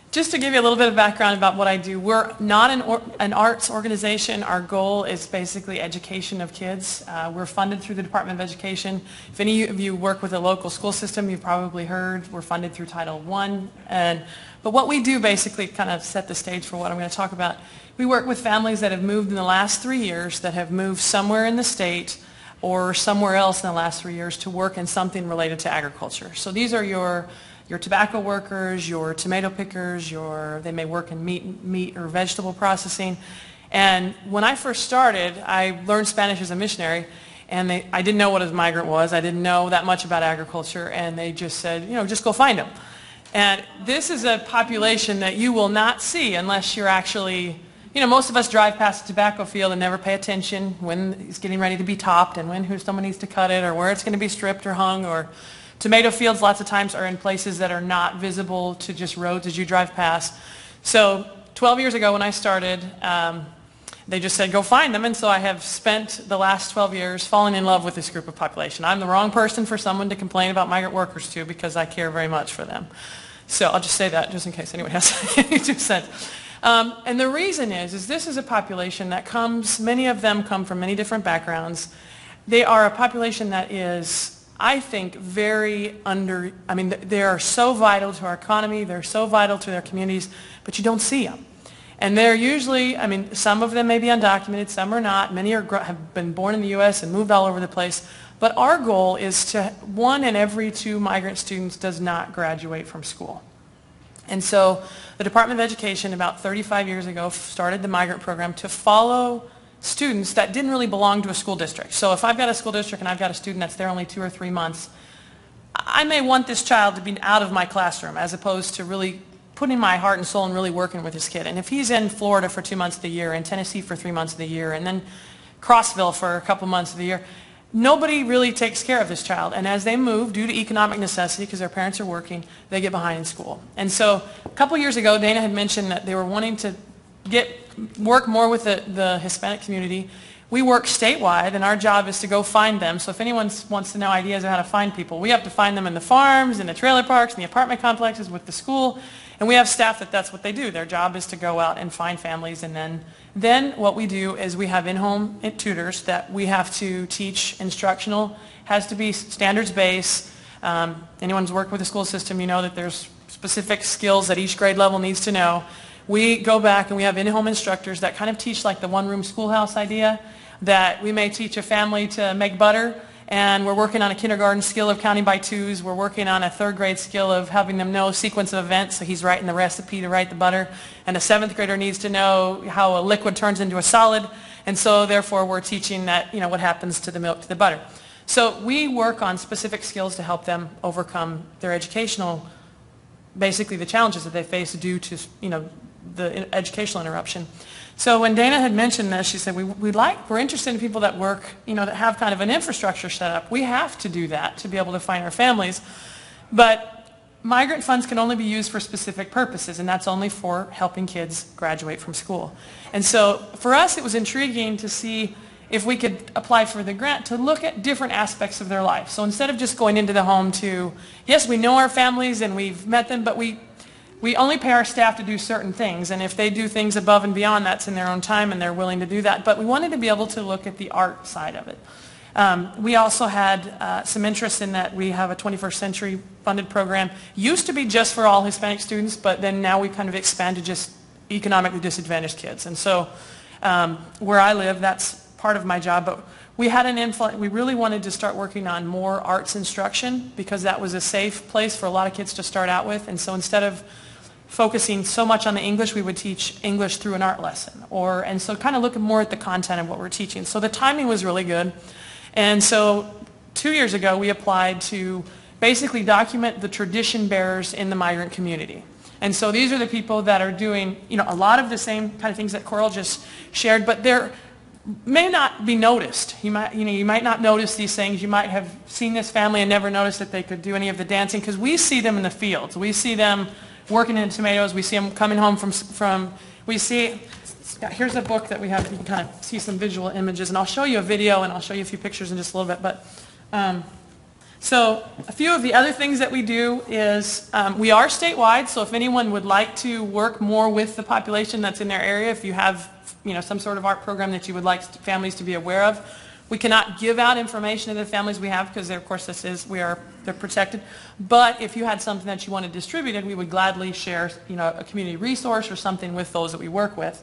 just to give you a little bit of background about what I do, we're not an arts organization. Our goal is basically education of kids. We're funded through the Department of Education. If any of you work with a local school system, you've probably heard we're funded through Title I. But what we do basically kind of set the stage for what I'm going to talk about. We work with families that have moved in the last 3 years, that have moved somewhere in the state or somewhere else in the last 3 years to work in something related to agriculture. So these are your tobacco workers, your tomato pickers, they may work in meat or vegetable processing. And when I first started, I learned Spanish as a missionary, and I didn't know what a migrant was. I didn't know that much about agriculture, and they just said, just go find them. And this is a population that you will not see unless you're actually, most of us drive past a tobacco field and never pay attention when it's getting ready to be topped and when someone needs to cut it or where it's going to be stripped or hung. Or tomato fields lots of times are in places that are not visible to just roads as you drive past. So 12 years ago when I started, they just said go find them, and so I have spent the last 12 years falling in love with this group of population. I'm the wrong person for someone to complain about migrant workers to because I care very much for them. So I'll just say that just in case anyone has any 2 cents. And the reason is this is a population that many of them come from many different backgrounds. They are a population that is, I think, they are so vital to our economy, they're so vital to their communities, but you don't see them. And they're usually, some of them may be undocumented, some are not. Many have been born in the U.S. and moved all over the place. But our goal is to 1 in every 2 migrant students does not graduate from school. And so the Department of Education about 35 years ago started the migrant program to follow students that didn't really belong to a school district. So if I've got a school district and I've got a student that's there only 2 or 3 months, I may want this child to be out of my classroom as opposed to really putting my heart and soul and really working with this kid. And if he's in Florida for 2 months of the year, in Tennessee for 3 months of the year, and then Crossville for a couple months of the year, nobody really takes care of this child. And as they move, due to economic necessity, because their parents are working, they get behind in school. And so a couple years ago, Dana had mentioned that they were wanting to work more with the Hispanic community. We work statewide, and our job is to go find them. So if anyone wants to know ideas of how to find people, we have to find them in the farms, in the trailer parks, in the apartment complexes, with the school. And we have staff that's what they do. Their job is to go out and find families, and then what we do is we have in-home tutors that we have to teach instructional, has to be standards-based. Anyone who's worked with the school system, you know that there's specific skills that each grade level needs to know. We go back and we have in-home instructors that kind of teach like the one-room schoolhouse idea, that we may teach a family to make butter, and we're working on a kindergarten skill of counting by 2s. We're working on a 3rd grade skill of having them know sequence of events, so he's writing the recipe to write the butter. And a 7th grader needs to know how a liquid turns into a solid, and so therefore we're teaching that, what happens to the milk to the butter. So we work on specific skills to help them overcome their educational, basically the challenges that they face due to, the educational interruption. So when Dana had mentioned this, she said, we're interested in people that work, that have kind of an infrastructure set up. We have to do that to be able to find our families. But migrant funds can only be used for specific purposes, and that's only for helping kids graduate from school. And so for us, it was intriguing to see if we could apply for the grant to look at different aspects of their life. So instead of just going into the home yes, we know our families and we've met them, but we we only pay our staff to do certain things, and if they do things above and beyond, that's in their own time and they're willing to do that. But we wanted to be able to look at the art side of it. We also had some interest in that we have a 21st century funded program. Used to be just for all Hispanic students, but then now we kind of expanded just economically disadvantaged kids. And so where I live, that's part of my job, but we had an influence. We really wanted to start working on more arts instruction because that was a safe place for a lot of kids to start out with. And so instead of focusing so much on the English, we would teach English through an art lesson. And so kind of looking more at the content of what we're teaching. So the timing was really good. And so 2 years ago, we applied to basically document the tradition bearers in the migrant community. And so these are the people that are doing, a lot of the same kind of things that Coral just shared, but they're may not be noticed. You might not notice these things. You might have seen this family and never noticed that they could do any of the dancing because we see them in the fields. We see them working in tomatoes. We see them coming home here's a book that we have. You can kind of see some visual images, and I'll show you a video and I'll show you a few pictures in just a little bit. But so a few of the other things that we do is we are statewide, so if anyone would like to work more with the population that's in their area, if you have some sort of art program that you would like families to be aware of. We cannot give out information to the families we have because, of course, they're protected. But if you had something that you wanted distributed, we would gladly share, a community resource or something with those that we work with.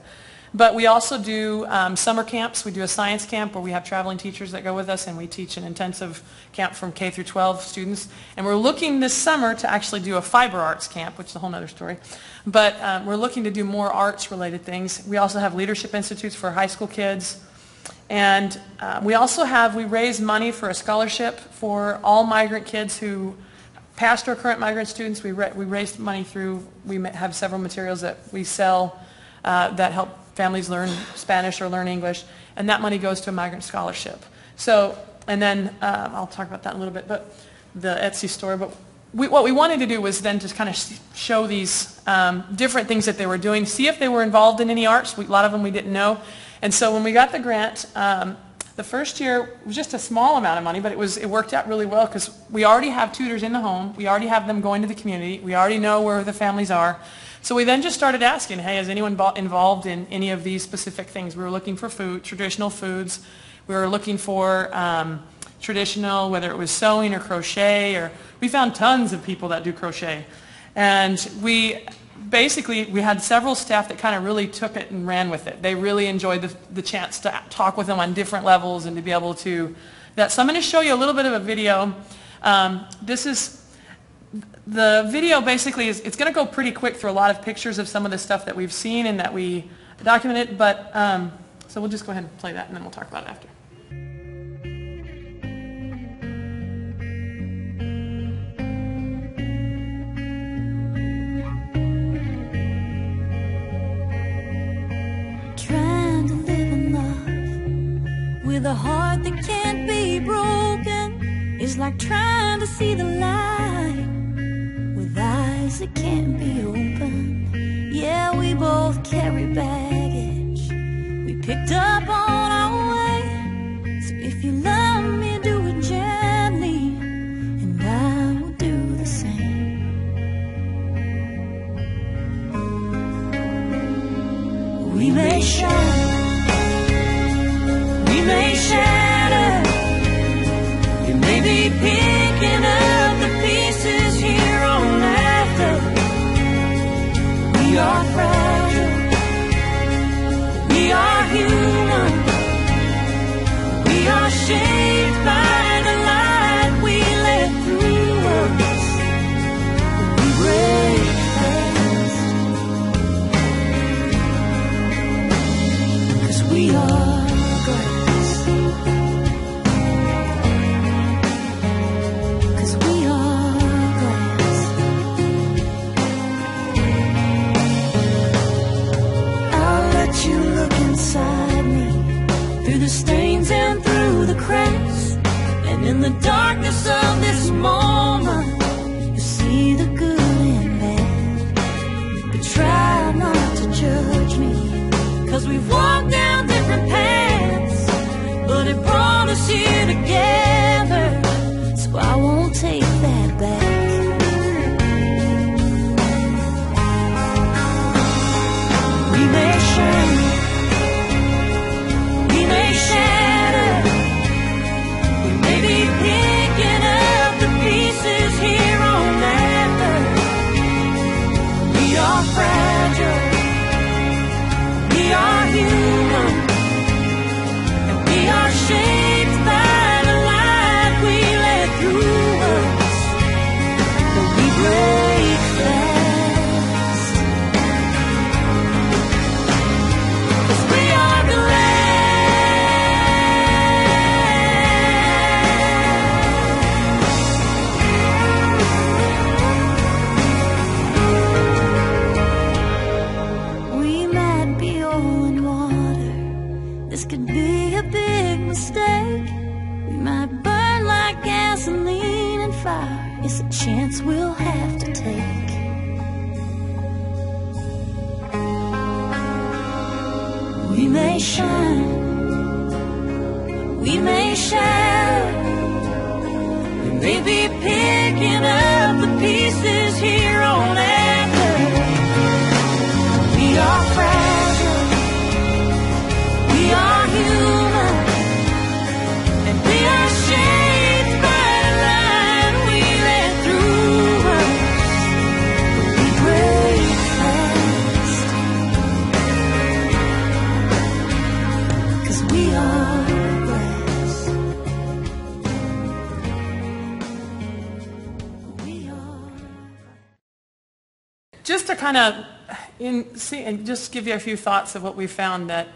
But we also do summer camps. We do a science camp where we have traveling teachers that go with us, and we teach an intensive camp from K through 12 students. And we're looking this summer to actually do a fiber arts camp, which is a whole other story. But we're looking to do more arts-related things. We also have leadership institutes for high school kids. And we raise money for a scholarship for all migrant kids who, past or current migrant students. We raised money we have several materials that we sell that help families learn Spanish or learn English, and that money goes to a migrant scholarship. So, and then I'll talk about that in a little bit, but the Etsy store. But what we wanted to do was then just kind of show these different things that they were doing, see if they were involved in any arts. A lot of them we didn't know. And so when we got the grant, the first year was just a small amount of money, but it worked out really well because we already have tutors in the home. We already have them going to the community. We already know where the families are. So we then just started asking, hey, is anyone involved in any of these specific things? We were looking for traditional foods. We were looking for traditional, whether it was sewing or crochet, we found tons of people that do crochet. And we had several staff that kind of really took it and ran with it. They really enjoyed the chance to talk with them on different levels and to be able to that. So I'm going to show you a little bit of a video. The video basically it's going to go pretty quick through a lot of pictures of some of the stuff that we've seen and that we documented, but so we'll just go ahead and play that and then we'll talk about it after. Trying to live in love with a heart that can't be broken is like trying to see the light with eyes that can't be opened. Yeah, we both carry baggage we picked up on our way. So if you love me, do it gently, and I will do the same. We may shine, we may shatter, we may be picking up the pieces here on after. We are fragile, we are human, we are shaped by the light we let through us. We break fast, 'cause we are glass. 'Cause we are glass. I'll let you look inside me, through the stains and through the cracks, and in the darkness of this moment you see the good and bad. But try not to judge me, 'cause we've walked down different paths, but it brought us here together, so I won't take that back. chance we'll have to take. We may shine, we may shatter, we may be picking up the pieces here on earth. We are fragile, we are human, and we are shaped by the line we let through us. We break fast, 'cause we are glass. We are. Just to kind of and just give you a few thoughts of what we found, that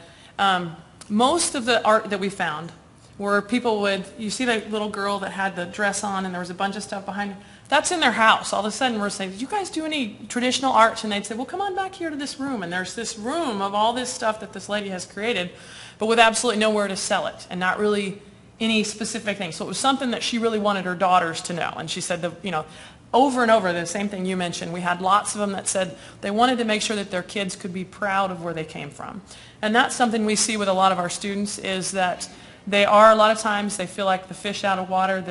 most of the art that we found where people would, you see that little girl that had the dress on and there was a bunch of stuff behind her, that's in their house. All of a sudden we're saying, did you guys do any traditional art? And they'd say, well, come on back here to this room. And there's this room of all this stuff that this lady has created, but with absolutely nowhere to sell it and not really any specific thing. So it was something that she really wanted her daughters to know. And she said, over and over, the same thing you mentioned. We had lots of them that said they wanted to make sure that their kids could be proud of where they came from. And that's something we see with a lot of our students, is that they are, a lot of times, they feel like the fish out of water.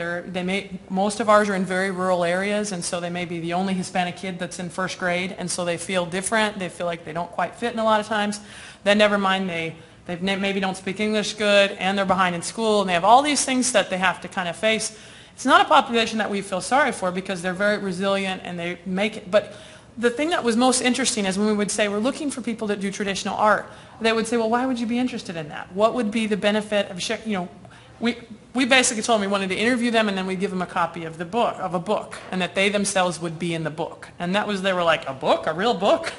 Most of ours are in very rural areas, and so they may be the only Hispanic kid that's in first grade, and so they feel different. They feel like they don't quite fit in a lot of times. Then never mind, they maybe don't speak English good, and they're behind in school, and they have all these things that they have to kind of face. It's not a population that we feel sorry for, because they're very resilient and they make it. But the thing that was most interesting is when we would say we're looking for people that do traditional art, they would say, well, why would you be interested in that? What would be the benefit of we basically told them we wanted to interview them, and then we'd give them a copy of a book, and that they themselves would be in the book. And they were like, a book, a real book?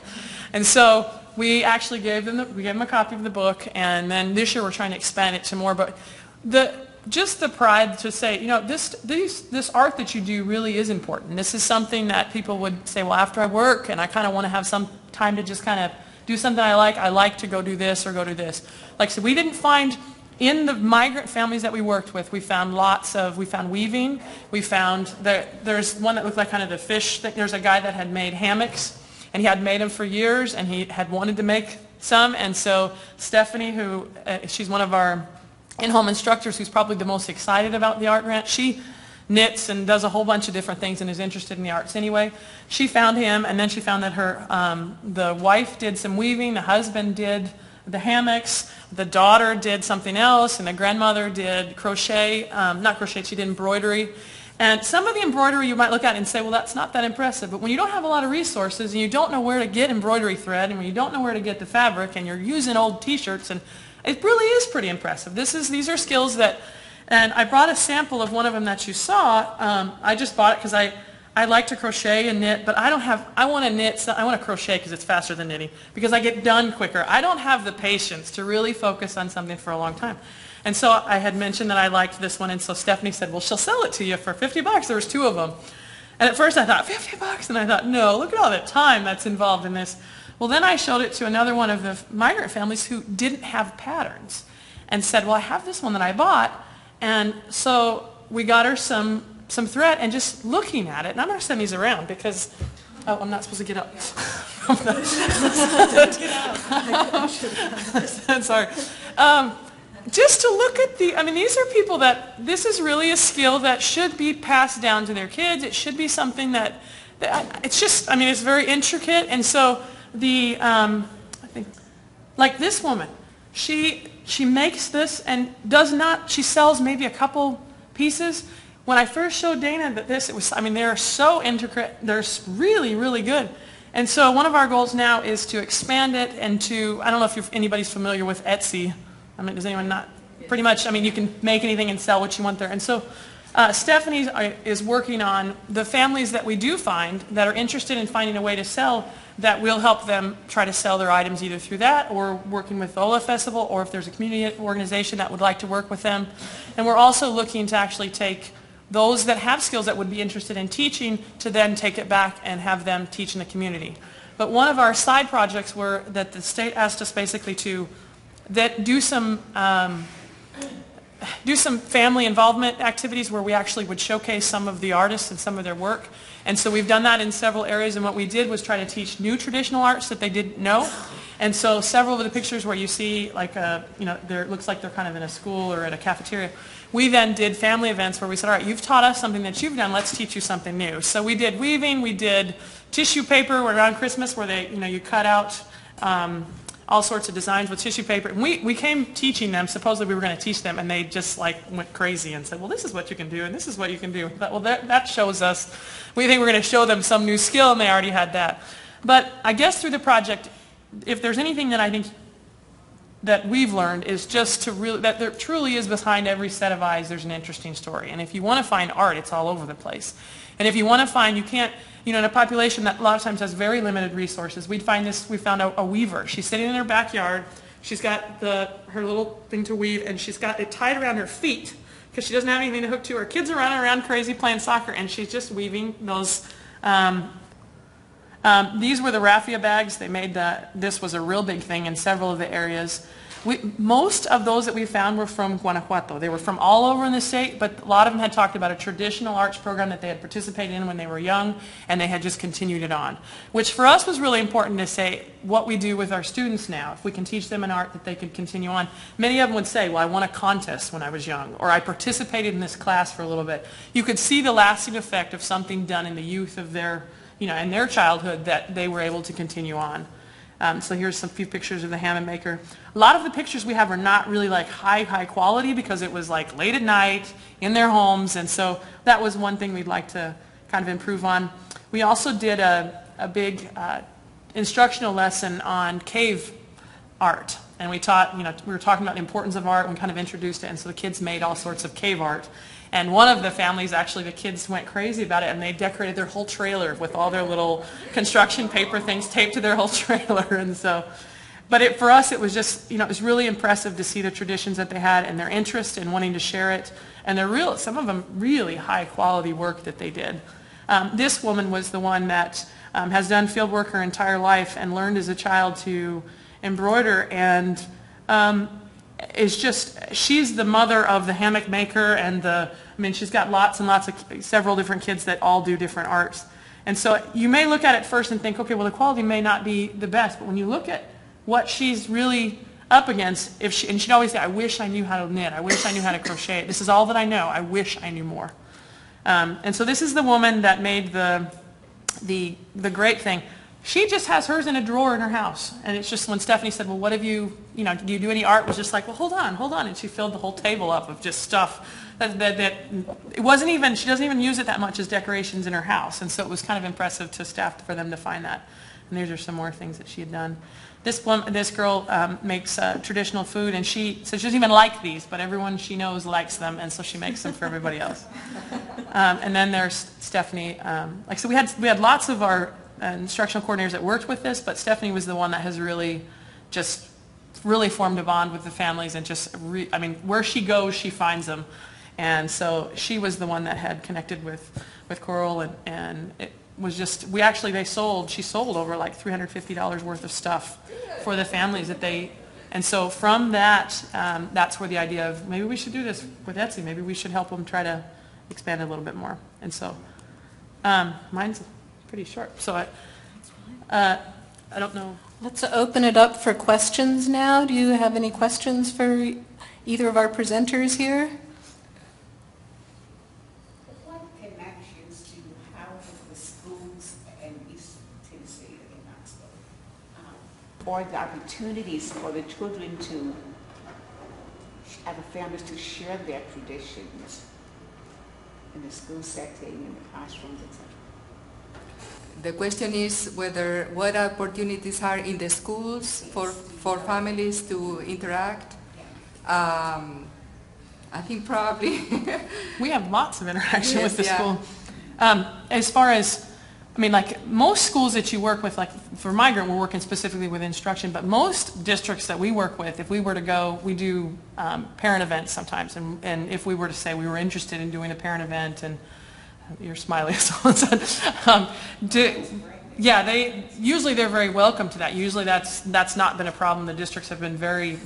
And so we actually gave them a copy of the book, and then this year we're trying to expand it to more. But just the pride to say, this art that you do really is important. This is something that people would say, well, after I work and I kind of want to have some time to just kind of do something I like to go do this or go do this. Like I said, we didn't find, in the migrant families that we worked with, we found weaving. We found there's one that looked like kind of the fish thing. There's a guy that had made hammocks, and he had made them for years, and he had wanted to make some. And so Stephanie, who she's one of our in-home instructors, who's probably the most excited about the art grant. She knits and does a whole bunch of different things and is interested in the arts anyway. She found him, and then she found that the wife did some weaving, the husband did the hammocks, the daughter did something else, and the grandmother did crochet, she did embroidery. And some of the embroidery you might look at and say, well, that's not that impressive. But when you don't have a lot of resources and you don't know where to get embroidery thread, and when you don't know where to get the fabric, and you're using old t-shirts, and it really is pretty impressive. These are skills that, and I brought a sample of one of them that you saw. I just bought it because I like to crochet and knit, but I want to crochet because it's faster than knitting, because I get done quicker. I don't have the patience to really focus on something for a long time. And so I had mentioned that I liked this one, and so Stephanie said, well, she'll sell it to you for $50. There was 2 of them. And at first I thought, $50? And I thought, no, look at all the time that's involved in this. Well, then I showed it to another one of the migrant families who didn't have patterns, and said, well, I have this one that I bought. And so we got her some thread, and just looking at it, and I'm going to send these around because, I'm not supposed to get up. Sorry. Just to look at these are people that, this is really a skill that should be passed down to their kids. It should be something that it's just, it's very intricate. And so I think, like this woman, she makes this and she sells maybe a couple pieces. When I first showed Dana that they're so intricate, they're really, really good. And so one of our goals now is to expand it and I don't know if anybody's familiar with Etsy. Does anyone not? Pretty much, you can make anything and sell what you want there. And so Stephanie is working on the families that we do find that are interested in finding a way to sell, that we'll help them try to sell their items either through that or working with the Ola Festival, or if there's a community organization that would like to work with them. And we're also looking to actually take those that have skills that would be interested in teaching to then take it back and have them teach in the community. But one of our side projects that the state asked us basically to do some do some family involvement activities where we actually would showcase some of the artists and some of their work. And so we've done that in several areas, and what we did was try to teach new traditional arts that they didn't know. And so several of the pictures where you see, like, it looks like they're kind of in a school or at a cafeteria, we then did family events where we said, all right, you've taught us something that you've done, let's teach you something new. So we did weaving, we did tissue paper around Christmas where they, you cut out all sorts of designs with tissue paper. And we came teaching them, supposedly we were going to teach them, and they just went crazy and said, well, this is what you can do, and this is what you can do. But, well, that shows us, we think we're going to show them some new skill, and they already had that. But I guess through the project, if there's anything that I think that we've learned is just to really, that there truly is behind every set of eyes, there's an interesting story. And if you want to find art, it's all over the place. And if you want to find, you can't, in a population that a lot of times has very limited resources, we found a weaver. She's sitting in her backyard, she's got her little thing to weave, and she's got it tied around her feet because she doesn't have anything to hook to. Her kids are running around crazy playing soccer, and she's just weaving those. These were the raffia bags. They made this was a real big thing in several of the areas. Most of those that we found were from Guanajuato. They were from all over in the state, but a lot of them had talked about a traditional arts program that they had participated in when they were young, and they had just continued it on. Which for us was really important to say what we do with our students now. If we can teach them an art that they could continue on. Many of them would say, well, I won a contest when I was young, or I participated in this class for a little bit. You could see the lasting effect of something done in the youth of their, in their childhood that they were able to continue on. So here's some few pictures of the Hammond maker. A lot of the pictures we have are not really like high quality because it was like late at night in their homes, and so that was one thing we'd like to kind of improve on. We also did a big instructional lesson on cave art, and we taught, we were talking about the importance of art and kind of introduced it, and so the kids made all sorts of cave art. And one of the families, actually, the kids went crazy about it, and they decorated their whole trailer with all their little construction paper things taped to their whole trailer. And so, but for us, it was just, it was really impressive to see the traditions that they had and their interest in wanting to share it, and some of them really high quality work that they did. This woman was the one that has done field work her entire life and learned as a child to embroider, and she's the mother of the hammock maker, and she's got lots and lots of, several different kids that all do different arts. And so you may look at it first and think, okay, well, the quality may not be the best, but when you look at what she's really up against, and she'd always say, I wish I knew how to knit, I wish I knew how to crochet, this is all that I know, I wish I knew more. And so this is the woman that made the great thing. She just has hers in a drawer in her house, and it's just when Stephanie said, well, what have you, do you do any art? It was just like, well, hold on, and she filled the whole table up of just stuff that it wasn't even, she doesn't even use it that much as decorations in her house, and so it was kind of impressive to staff for them to find that. And these are some more things that she had done. This girl makes traditional food, and she says she doesn't even like these, but everyone she knows likes them, and so she makes them for everybody else. And then there's Stephanie. So we had lots of our instructional coordinators that worked with this, but Stephanie was the one that has really formed a bond with the families, and where she goes, she finds them. And so she was the one that had connected with Coral, and it was just, she sold over like $350 worth of stuff for the families that and so from that, that's where the idea of maybe we should do this with Etsy, maybe we should help them try to expand it a little bit more. And so mine's pretty short, so I don't know. Let's open it up for questions now. Do you have any questions for either of our presenters here? What connections do you have with the schools in East Tennessee and Knoxville? Or the opportunities for the children to have the families to share their traditions in the school setting, in the classrooms, etc.? The question is what opportunities are in the schools for families to interact. I think probably we have lots of interaction with the school. As far as, like most schools that you work with, like for migrant, we're working specifically with instruction, but most districts that we work with, if we were to go, we do parent events sometimes, and if we were to say we were interested in doing a parent event, and you're smiling, so Yeah, usually they're very welcome to that. Usually that's not been a problem. The districts have been very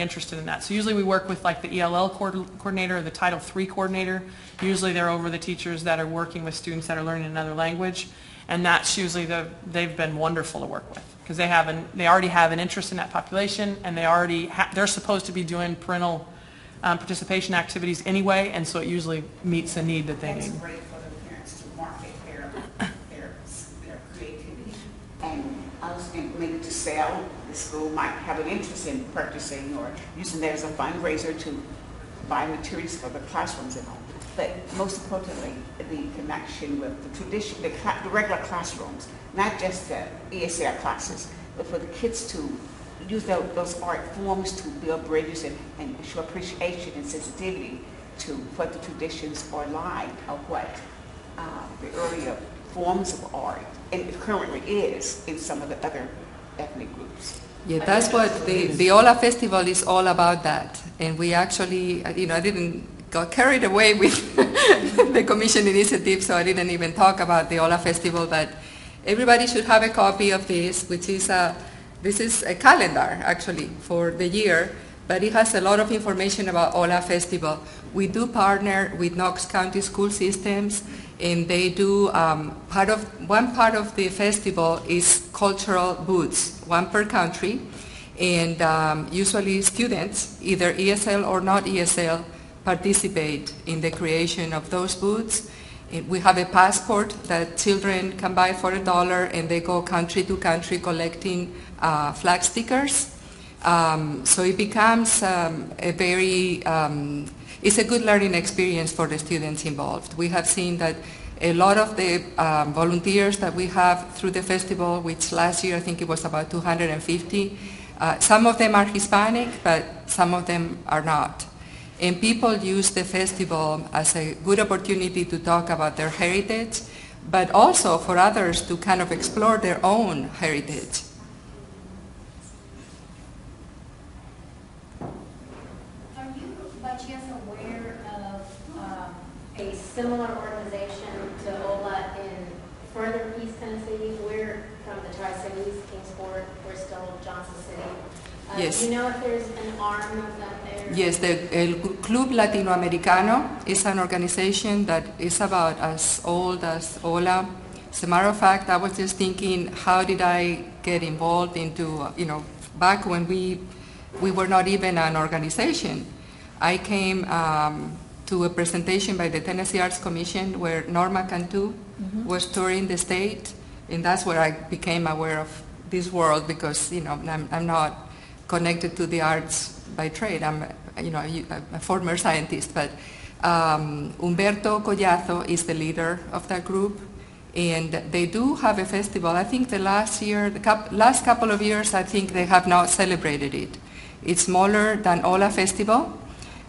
interested in that. So usually we work with like the ELL coordinator or the Title III coordinator. Usually they're over the teachers that are working with students that are learning another language, and that's usually they've been wonderful to work with because they already have an interest in that population, and they're supposed to be doing parental participation activities anyway, and so it usually meets the need that they need. That's great for the parents to market their creativity. And I was thinking maybe to sell, the school might have an interest in purchasing or using that as a fundraiser to buy materials for the classrooms and all. But most importantly, the connection with the tradition, the regular classrooms, not just the ESL classes, but for the kids to use those art forms to build bridges and show appreciation and sensitivity to what the traditions are like, or what the earlier forms of art, and it currently is in some of the other ethnic groups. Yeah, that's what the Ola Festival is all about, that. And we actually, I didn't got carried away with the Commission initiative, so I didn't even talk about the Ola Festival, but everybody should have a copy of this, which is this is a calendar, actually, for the year, but it has a lot of information about Ola Festival. We do partner with Knox County School Systems, and they do, one part of the festival is cultural booths, one per country, and usually students, either ESL or not ESL, participate in the creation of those booths. We have a passport that children can buy for $1, and they go country to country collecting flag stickers. So it becomes it's a good learning experience for the students involved. We have seen that a lot of the volunteers that we have through the festival, which last year I think it was about 250, some of them are Hispanic, but some of them are not. And people use the festival as a good opportunity to talk about their heritage, but also for others to kind of explore their own heritage. Are you by chance aware of a similar organization to OLA in further East Tennessee? We're from the Tri-Cities, Kingsport, Bristol, Johnson City. Yes. Do you know if there's an arm of that there? Yes, el Club Latinoamericano is an organization that is about as old as OLA. As a matter of fact, I was just thinking, how did I get involved into, back when we were not even an organization. I came to a presentation by the Tennessee Arts Commission where Norma Cantu was touring the state, and that's where I became aware of this world because, I'm not connected to the arts by trade. I'm, a former scientist, but Humberto Collazo is the leader of that group, and they do have a festival. I think the last couple of years, I think they have not celebrated it. It's smaller than Ola Festival,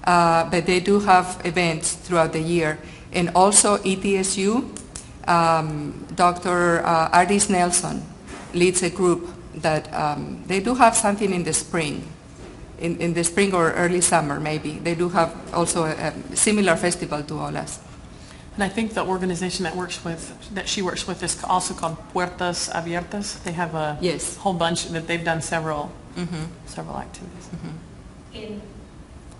but they do have events throughout the year. And also ETSU, Dr. Ardis Nelson leads a group that they do have something in the spring, in the spring or early summer maybe. They do have also a similar festival to Ola's. And I think the organization that she works with is also called Puertas Abiertas. They have a whole bunch that they've done several activities. In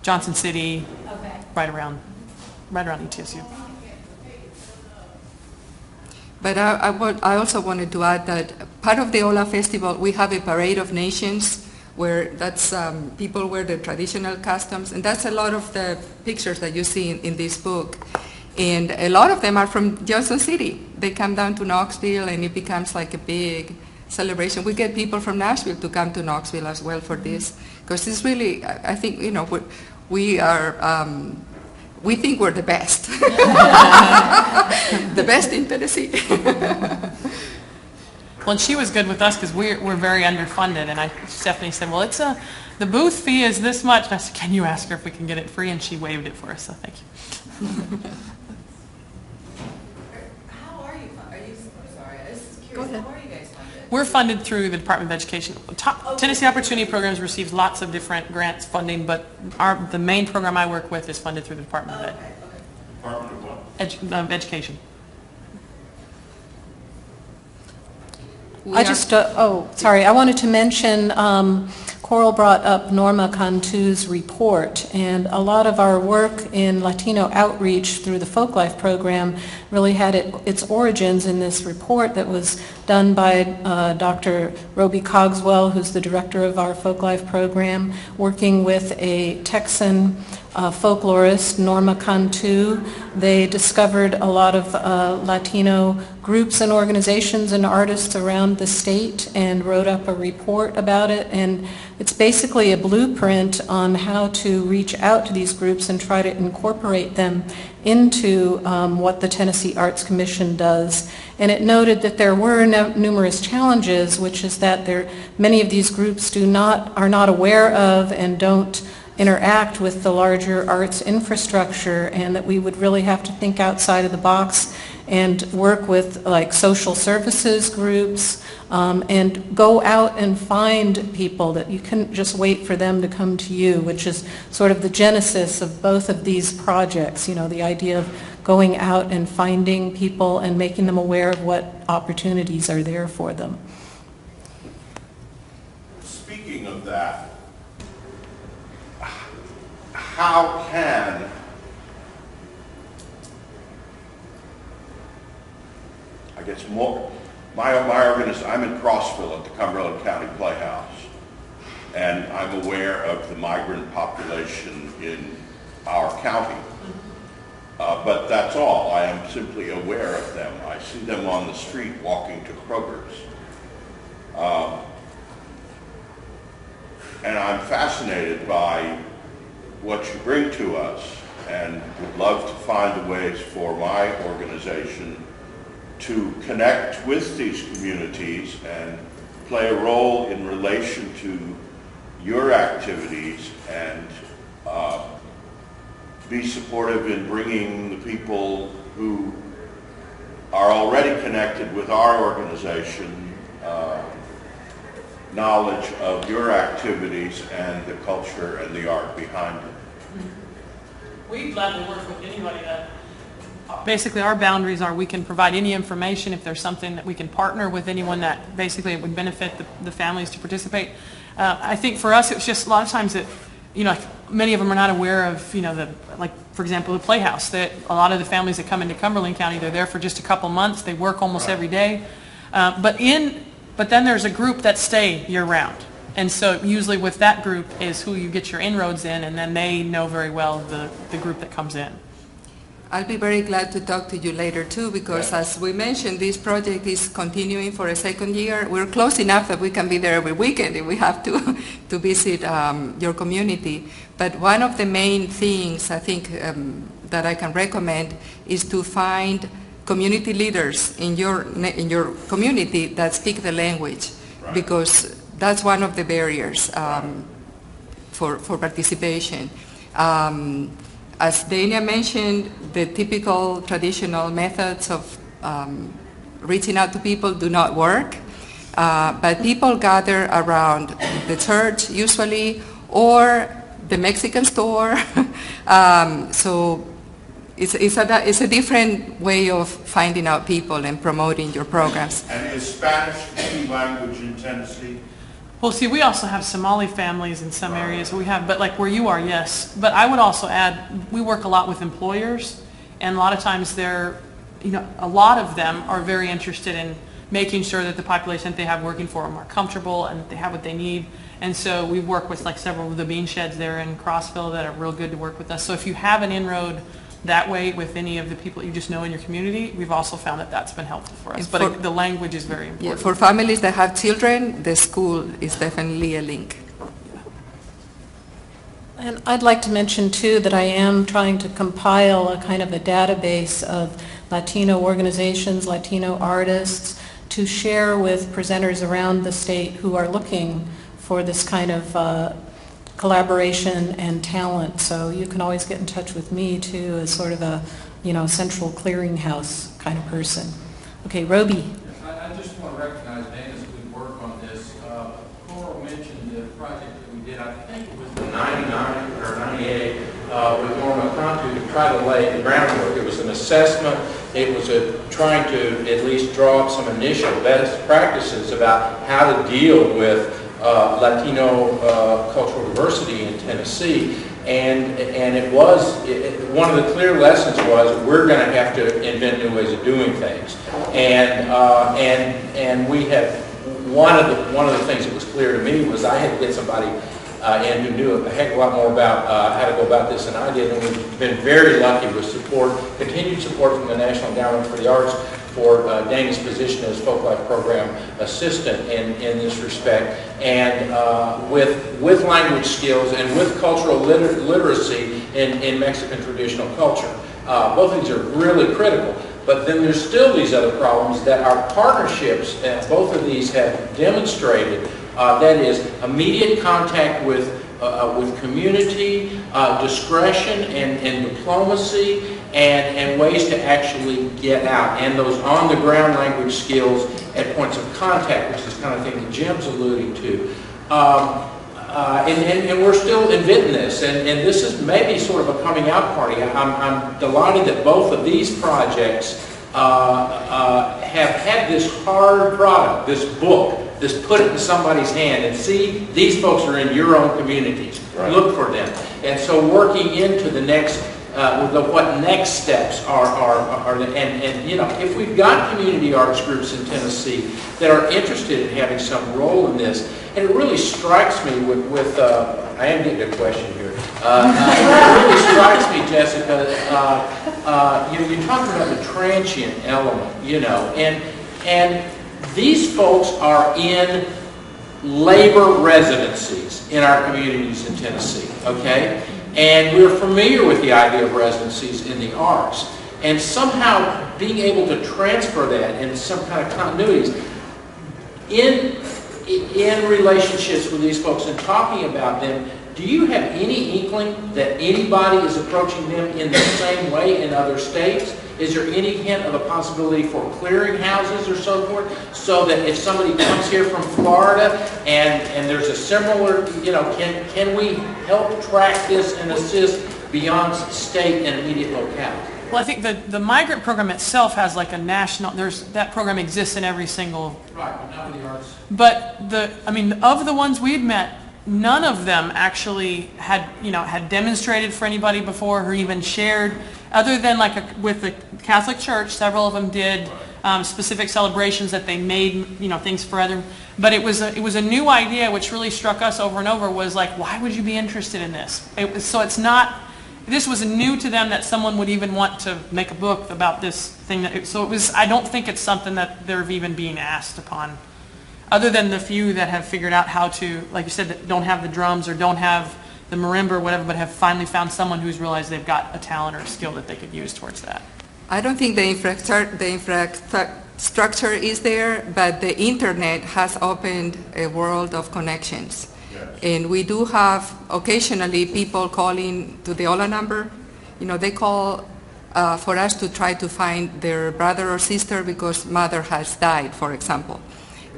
Johnson City, okay. right around ETSU. But I also wanted to add that part of the Ola Festival, we have a parade of nations where that's people wear their traditional customs, and that's a lot of the pictures that you see in this book. And a lot of them are from Johnson City. They come down to Knoxville, and it becomes like a big celebration. We get people from Nashville to come to Knoxville as well for this, because it's really, I think, we are, we think we're the best. The best in Tennessee. Well, and she was good with us because we're very underfunded, and Stephanie said, well, the booth fee is this much, and I said, can you ask her if we can get it free, and she waived it for us, so thank you. How are you funded? I'm sorry, I was just curious. Go ahead. How are you guys funded? We're funded through the Department of Education. Tennessee Opportunity Programs receives lots of different grants funding, but the main program I work with is funded through the Department of Ed. Department of what? Education. Sorry, I wanted to mention, Coral brought up Norma Cantu's report, and a lot of our work in Latino outreach through the Folklife program really had its origins in this report that was done by Dr. Roby Cogswell, who's the director of our Folklife program, working with a Texan folklorist, Norma Cantu. They discovered a lot of Latino groups and organizations and artists around the state and wrote up a report about it. And it's basically a blueprint on how to reach out to these groups and try to incorporate them into what the Tennessee Arts Commission does. And it noted that there were numerous challenges, which is that many of these groups are not aware of and don't interact with the larger arts infrastructure, and that we would really have to think outside of the box and work with like social services groups and go out and find people, that you couldn't just wait for them to come to you, which is sort of the genesis of both of these projects, you know, the idea of going out and finding people and making them aware of what opportunities are there for them. Speaking of that, how can I guess more my organization, I'm in Crossville at the Cumberland County Playhouse, and I'm aware of the migrant population in our county. But that's all. I am simply aware of them. I see them on the street walking to Kroger's. And I'm fascinated by what you bring to us, and would love to find the ways for my organization to connect with these communities and play a role in relation to your activities, and be supportive in bringing the people who are already connected with our organization knowledge of your activities and the culture and the art behind it. We gladly work with anybody that, basically our boundaries are we can provide any information if there's something that we can partner with anyone that basically would benefit the families to participate. I think for us it was just a lot of times that, you know, many of them are not aware of, you know, like for example the Playhouse, that a lot of the families that come into Cumberland County, they're there for just a couple months, they work almost every day. But then there's a group that stay year-round. And so usually with that group is who you get your inroads in, and then they know very well the group that comes in. I'll be very glad to talk to you later too, because as we mentioned, this project is continuing for a second year. We're close enough that we can be there every weekend if we have to visit your community. But one of the main things I think that I can recommend is to find community leaders in your community that speak the language, right, because that's one of the barriers for participation. As Dana mentioned, the typical traditional methods of reaching out to people do not work, but people gather around the church usually, or the Mexican store. So it's a different way of finding out people and promoting your programs. And is Spanish the key language in Tennessee? Well, see, we also have Somali families in some areas. We have, but like where you are, yes. But I would also add, we work a lot with employers, and a lot of times they're, you know, a lot of them are very interested in making sure that the population that they have working for them are comfortable and that they have what they need. And so we work with like several of the bean sheds there in Crossville that are real good to work with us. So if you have an inroad that way with any of the people you just know in your community, we've also found that that's been helpful for us. But the language is very important. Yeah, for families that have children, the school is definitely a link. And I'd like to mention too that I am trying to compile a kind of a database of Latino organizations, Latino artists, to share with presenters around the state who are looking for this kind of collaboration and talent. So you can always get in touch with me too as sort of a, you know, central clearinghouse kind of person. Okay, Roby. I just want to recognize Dana's good work on this. Coral mentioned the project that we did, I think it was the 99 or 98 with Norma Cantu to try to lay the groundwork. It was an assessment it was trying to at least draw up some initial best practices about how to deal with Latino cultural diversity in Tennessee. And it was, one of the clear lessons was we're going to have to invent new ways of doing things. And we have, one of the things that was clear to me was I had to get somebody in who knew a heck of a lot more about how to go about this than I did. And we've been very lucky with support, continued support from the National Endowment for the Arts for Dana's position as Folklife Program Assistant in this respect, and with language skills and with cultural literacy in Mexican traditional culture. Both of these are really critical. But then there's still these other problems that our partnerships, and both of these have demonstrated, that is immediate contact with community, discretion and diplomacy, and ways to actually get out, and those on-the-ground language skills at points of contact, which is the kind of thing that Jim's alluding to. And we're still inventing this, and this is maybe sort of a coming out party. I'm delighted that both of these projects have had this hard product, this book, this put it in somebody's hand and see these folks are in your own communities. Right. Look for them. And so working into the next, what next steps are and you know, if we've got community arts groups in Tennessee that are interested in having some role in this, and it really strikes me with I am getting a question here. It really strikes me, Jessica, you're talking about the transient element, you know, and these folks are in labor residencies in our communities in Tennessee, okay? And we're familiar with the idea of residencies in the arts. And somehow being able to transfer that in some kind of continuities in relationships with these folks and talking about them, do you have any inkling that anybody is approaching them in the same way in other states? Is there any hint of a possibility for clearinghouses or so forth, so that if somebody comes here from Florida and there's a similar, you know, can we help track this and assist beyond state and immediate locality? Well, I think the migrant program itself has like a national, that program exists in every single. Right, but not with the arts. But I mean, of the ones we'd met, none of them actually had demonstrated for anybody before or even shared, other than like with the Catholic Church, several of them did specific celebrations that they made, things for other. But it was a new idea, which really struck us over and over. Was like, why would you be interested in this? This was new to them that someone would even want to make a book about this thing. I don't think it's something that they're even being asked upon, other than the few that have figured out how to, like you said, that don't have the drums or don't have the marimba or whatever, but have finally found someone who's realized they've got a talent or a skill that they could use towards that. I don't think the infrastructure is there, but the internet has opened a world of connections. Yes. And we do have occasionally people calling to the OLA number. They call for us to try to find their brother or sister because mother has died, for example.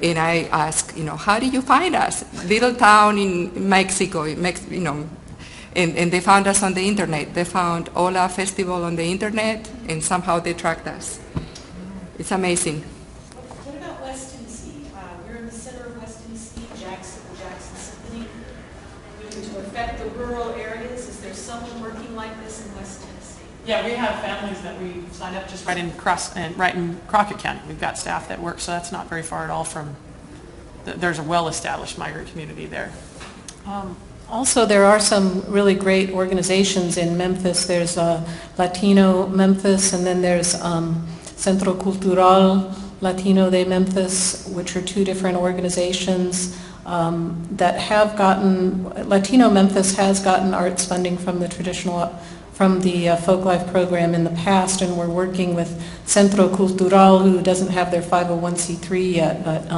And I ask, how do you find us? Little town in Mexico, and they found us on the internet. They found Ola Festival on the internet, and somehow they tracked us. It's amazing. What about West Tennessee? We're in the center of West Tennessee, Jackson Symphony. To affect the rural areas, is there someone working like this in West Tennessee? Yeah, we have families that we signed up just right in Crockett County. We've got staff that work, so that's not very far at all from. There's a well-established migrant community there. Also, there are some really great organizations in Memphis. There's Latino Memphis, and then there's Centro Cultural Latino de Memphis, which are two different organizations that have gotten. Latino Memphis has gotten arts funding from the Folklife program in the past, and we're working with Centro Cultural, who doesn't have their 501c3 yet, but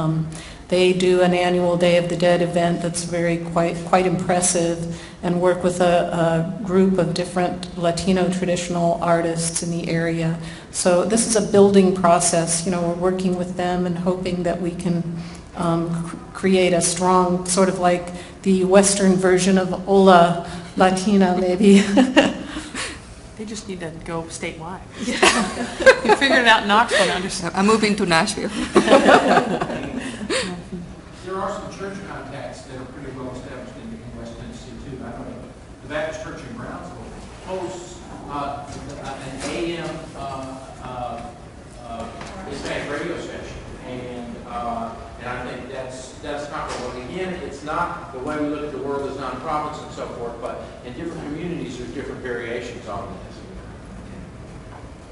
they do an annual Day of the Dead event that's quite impressive, and work with a group of different Latino traditional artists in the area. So this is a building process. We're working with them and hoping that we can create a strong, sort of like the Western version of Ola Latina, maybe. They just need to go statewide. You figured it out in Knoxville, understand. I'm moving to Nashville. There are some church contacts that are pretty well established in West Tennessee too. I know the Baptist Church in Brownsville hosts an AM Hispanic radio station, and I think that's comparable. Again, it's not the way we look at the world as nonprofits and so forth, but in different communities there's different variations on this.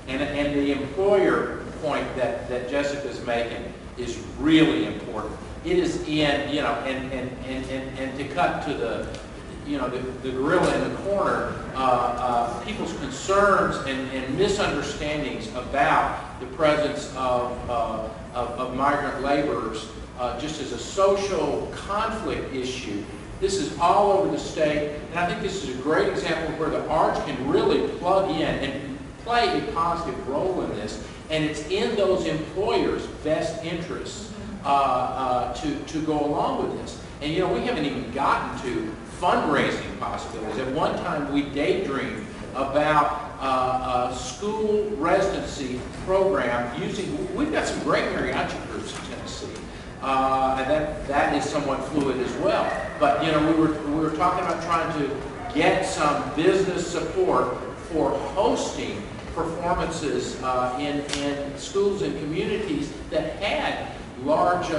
And the employer point that Jessica's making is really important. It is in, you know, and to cut to the, you know, the gorilla in the corner, people's concerns and misunderstandings about the presence of migrant laborers just as a social conflict issue. This is all over the state, and I think this is a great example of where the arts can really plug in and play a positive role in this, and it's in those employers' best interests to go along with this. And you know, we haven't even gotten to fundraising possibilities. At one time, we daydreamed about a school residency program using. We've got some great mariachi groups in Tennessee, and that is somewhat fluid as well. But you know, we were talking about trying to get some business support for hosting performances in schools and communities that had large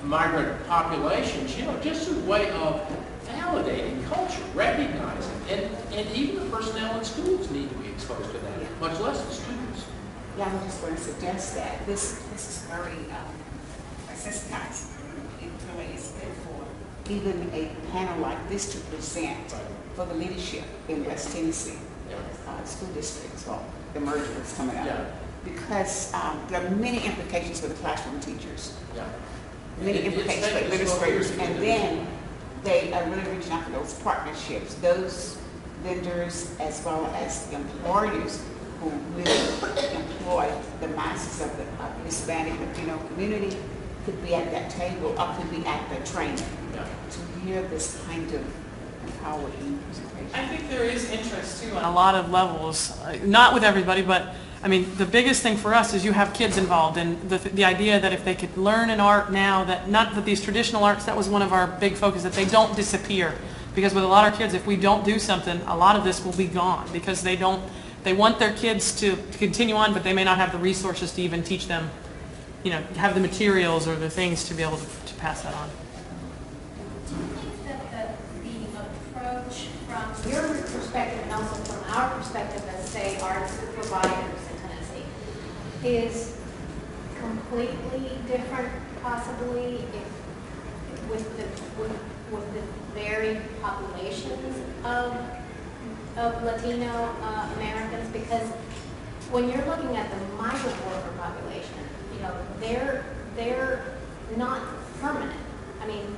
migrant populations, you know, just a way of validating culture, recognizing, and even the personnel in schools need to be exposed to that, much less the students. Yeah, I'm just going to suggest that this is very sensitized. It really is good for even a panel like this to present for the leadership in West Tennessee school districts, or the merger that's coming up. Yeah. Because there are many implications for the classroom teachers. Yeah. Many implications for administrators, and then they are really reaching out for those partnerships, those vendors as well as the employers who really employ the masses of the Hispanic, Latino community could be at that table or could be at the training to hear this kind of empowering presentation. I think there is interest too on a lot of levels, not with everybody, but I mean, the biggest thing for us is you have kids involved, and the idea that if they could learn an art now, that not that these traditional arts, that was one of our big focus, that they don't disappear. Because with a lot of kids, if we don't do something, a lot of this will be gone, because they want their kids to continue on, but they may not have the resources to even teach them, you know, have the materials or the things to be able to pass that on. Do you think that the approach from your perspective and also from our perspective as, say, arts providers in Tennessee is completely different, possibly, with the varied populations of Latino Americans? Because when you're looking at the migrant worker population, you know, they're not permanent. I mean,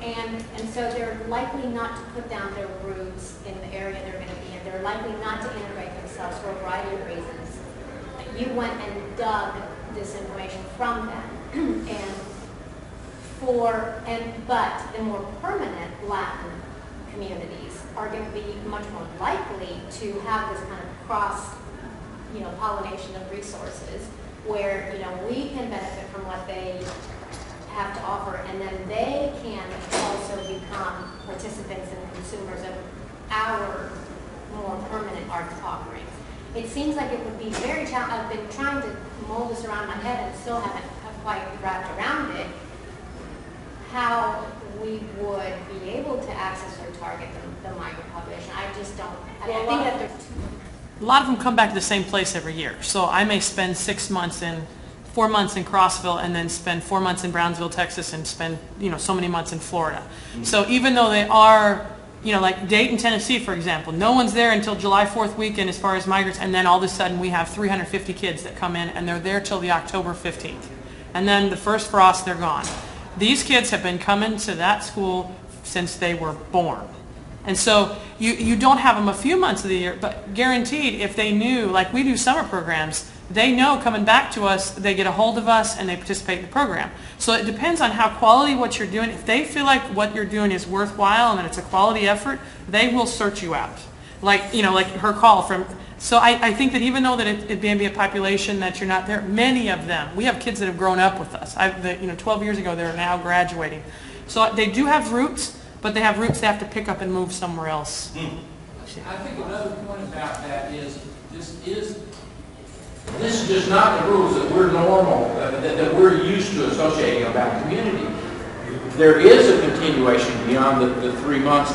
and so they're likely not to put down their roots in the area they're going to be in. They're likely not to integrate themselves for a variety of reasons. You went and dug this information from them, but the more permanent Latin communities are going to be much more likely to have this kind of cross, you know, pollination of resources, where, you know, we can benefit from what they have to offer, and then they can also become participants and consumers of our more permanent arts offerings. It seems like it would be very challenging. I've been trying to mold this around my head and still haven't quite wrapped around it, how we would be able to access or target the migrant population. I just don't, I think that there's A lot of them come back to the same place every year. So I may spend 4 months in Crossville, and then spend 4 months in Brownsville, Texas, and spend, you know, so many months in Florida. So even though they are, you know, like Dayton, Tennessee, for example, no one's there until July 4th weekend as far as migrants, and then all of a sudden we have 350 kids that come in, and they're there till the October 15th. And then the first frost, they're gone. These kids have been coming to that school since they were born. And so you don't have them a few months of the year, but guaranteed, if they knew, like we do summer programs, they know coming back to us, they get a hold of us and they participate in the program. So it depends on how quality what you're doing. If they feel like what you're doing is worthwhile and that it's a quality effort, they will search you out. like, you know, like her call from, so I think that even though that it may be a population that you're not there, many of them, we have kids that have grown up with us. 12 years ago, they're now graduating. So they do have roots, but they have roots they have to pick up and move somewhere else. I think another point about that is, this is just not the rules that we're normal, that we're used to associating about community. There is a continuation beyond the 3 months,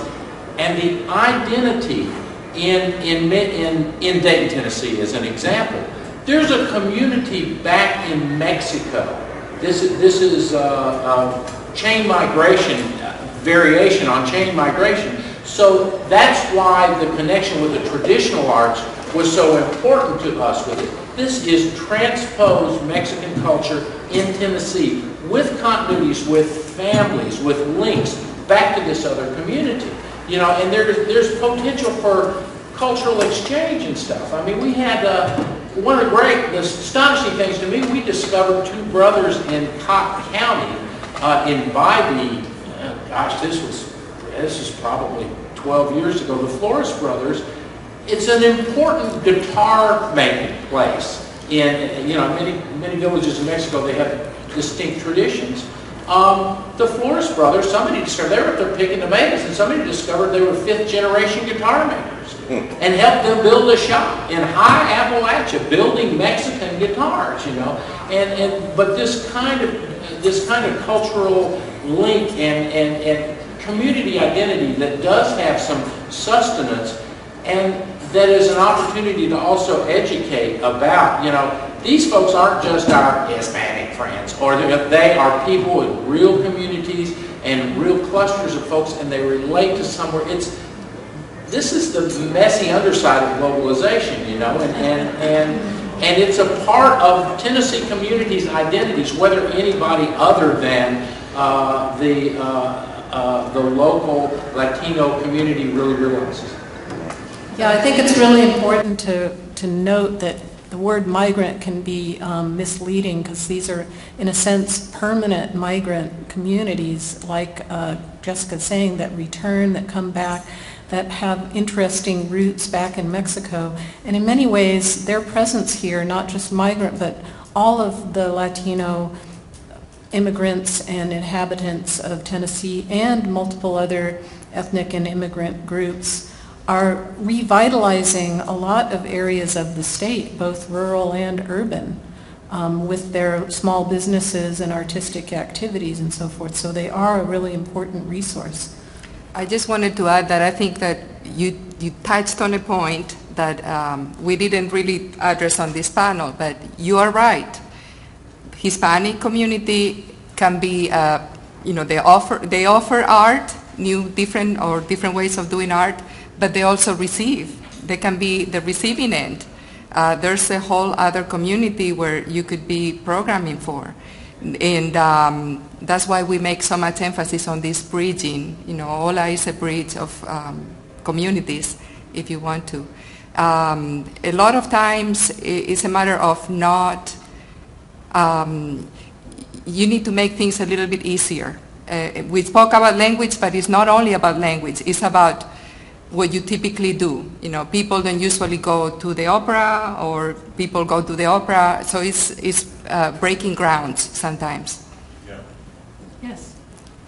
and the identity in Dayton, Tennessee, as an example, there's a community back in Mexico. This is chain migration, variation on chain migration. So that's why the connection with the traditional arts was so important to us with it. This is transposed Mexican culture in Tennessee with continuities, with families, with links back to this other community. You know, and there's potential for cultural exchange and stuff. I mean, we had one of the astonishing things to me, we discovered 2 brothers in Cobb County in Bybee. Gosh, this is probably 12 years ago. The Flores brothers. It's an important guitar making place. In many villages in Mexico, they have distinct traditions. The Flores brothers, somebody discovered, they were up there picking tomatoes, and somebody discovered they were 5th generation guitar makers and helped them build a shop in high Appalachia, building Mexican guitars, you know. But this kind of cultural link and community identity that does have some sustenance, and that is an opportunity to also educate about, you know, these folks aren't just our Hispanic friends, or they are people with real communities and real clusters of folks, and they relate to somewhere. This is the messy underside of globalization, you know, and it's a part of Tennessee communities' identities, whether anybody other than the local Latino community really realizes. Yeah, I think it's really important to note that the word migrant can be misleading, because these are, in a sense, permanent migrant communities, like Jessica's saying, that return, that come back, that have interesting roots back in Mexico. And in many ways, their presence here, not just migrant, but all of the Latino immigrants and inhabitants of Tennessee and multiple other ethnic and immigrant groups, are revitalizing a lot of areas of the state, both rural and urban, with their small businesses and artistic activities and so forth. So they are a really important resource. I just wanted to add that I think that you touched on a point that we didn't really address on this panel, but you are right. Hispanic community can be, they offer art, different ways of doing art, but they also receive. They can be the receiving end. There's a whole other community where you could be programming for. And that's why we make so much emphasis on this bridging. You know, Ola is a bridge of communities, if you want to. A lot of times it's a matter of not, you need to make things a little bit easier. We spoke about language, but it's not only about language, it's about what you typically do. You know, people don't usually go to the opera, or people go to the opera, so it's breaking grounds sometimes. Yeah. Yes.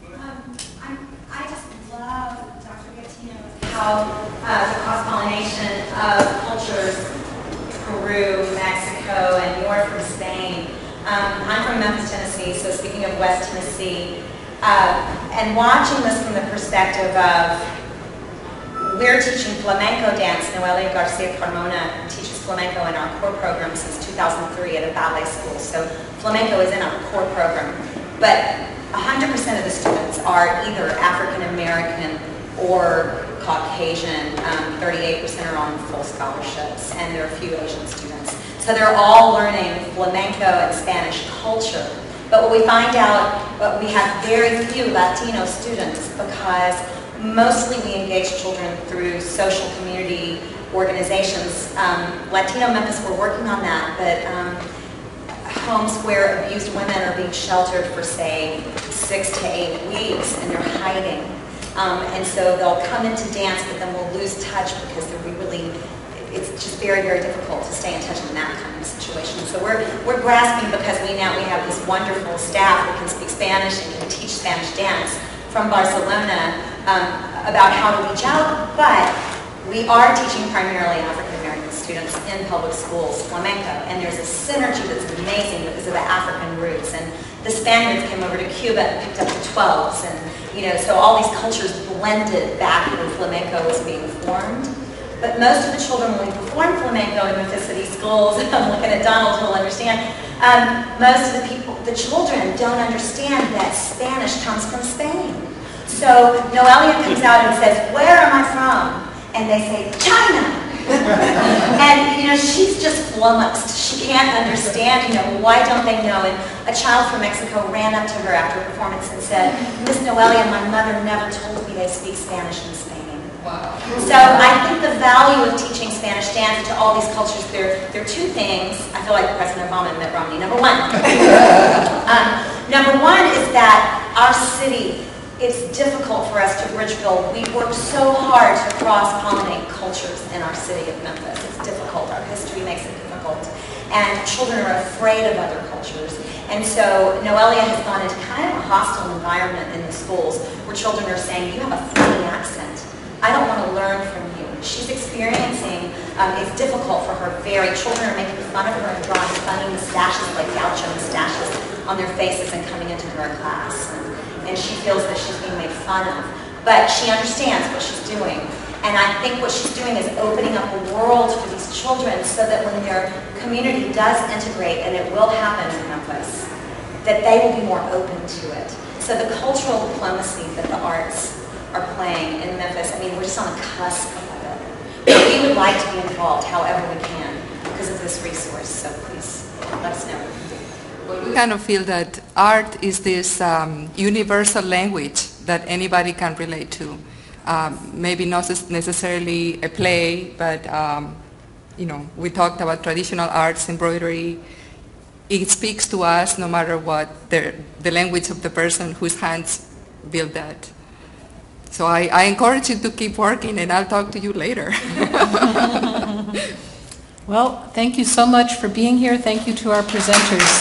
I just love, Dr. Gattino, how the cross-pollination of cultures, Peru, Mexico, and you're from Spain. I'm from Memphis, Tennessee, so speaking of West Tennessee, and watching this from the perspective of, we're teaching flamenco dance. Noelia Garcia Carmona teaches flamenco in our core program since 2003 at a ballet school. So flamenco is in our core program. But 100% of the students are either African American or Caucasian. 38% are on full scholarships, and there are a few Asian students. So they're all learning flamenco and Spanish culture. But what we find out, we have very few Latino students, because mostly we engage children through social community organizations. Latino Memphis, we're working on that, but homes where abused women are being sheltered for, say, 6 to 8 weeks, and they're hiding. And so they'll come into dance, but then we'll lose touch because it's just very, very difficult to stay in touch in that kind of situation. So we're grasping because we have this wonderful staff that can speak Spanish and can teach Spanish dance from Barcelona about how to reach out, but we are teaching primarily African American students in public schools flamenco, and there's a synergy that's amazing because of the African roots. And the Spaniards came over to Cuba and picked up the 12s, and so all these cultures blended back when flamenco was being formed. But most of the children, when we perform flamenco in Memphis City schools, I'm looking at Donald who'll understand, most of the children don't understand that Spanish comes from Spain. So Noelia comes out and says, "Where am I from?" And they say, "China." And she's just flummoxed. She can't understand, why don't they know? And a child from Mexico ran up to her after a performance and said, "Miss Noelia, my mother never told me they speak Spanish in Spain." Wow. So I think the value of teaching Spanish dance to all these cultures, there are two things. I feel like President Obama and Mitt Romney. Number one is that our city, it's difficult for us to bridge build. We work so hard to cross-pollinate cultures in our city of Memphis. It's difficult. Our history makes it difficult. And children are afraid of other cultures. And so Noelia has gone into kind of a hostile environment in the schools where children are saying, "You have a funny accent. I don't want to learn from you." She's experiencing, it's difficult for her. Children are making fun of her and drawing funny mustaches, like gaucho mustaches, on their faces and coming into her class. And she feels that she's being made fun of. But she understands what she's doing. And I think what she's doing is opening up a world for these children so that when their community does integrate, and it will happen in Memphis, that they will be more open to it. So the cultural diplomacy that the arts are playing in Memphis, we're just on the cusp of it. But we would like to be involved however we can because of this resource, so please let us know. Well, we kind of feel that art is this universal language that anybody can relate to. Maybe not necessarily a play, but we talked about traditional arts, embroidery. It speaks to us no matter what, the language of the person whose hands build that. So I encourage you to keep working, and I'll talk to you later. Well, thank you so much for being here. Thank you to our presenters.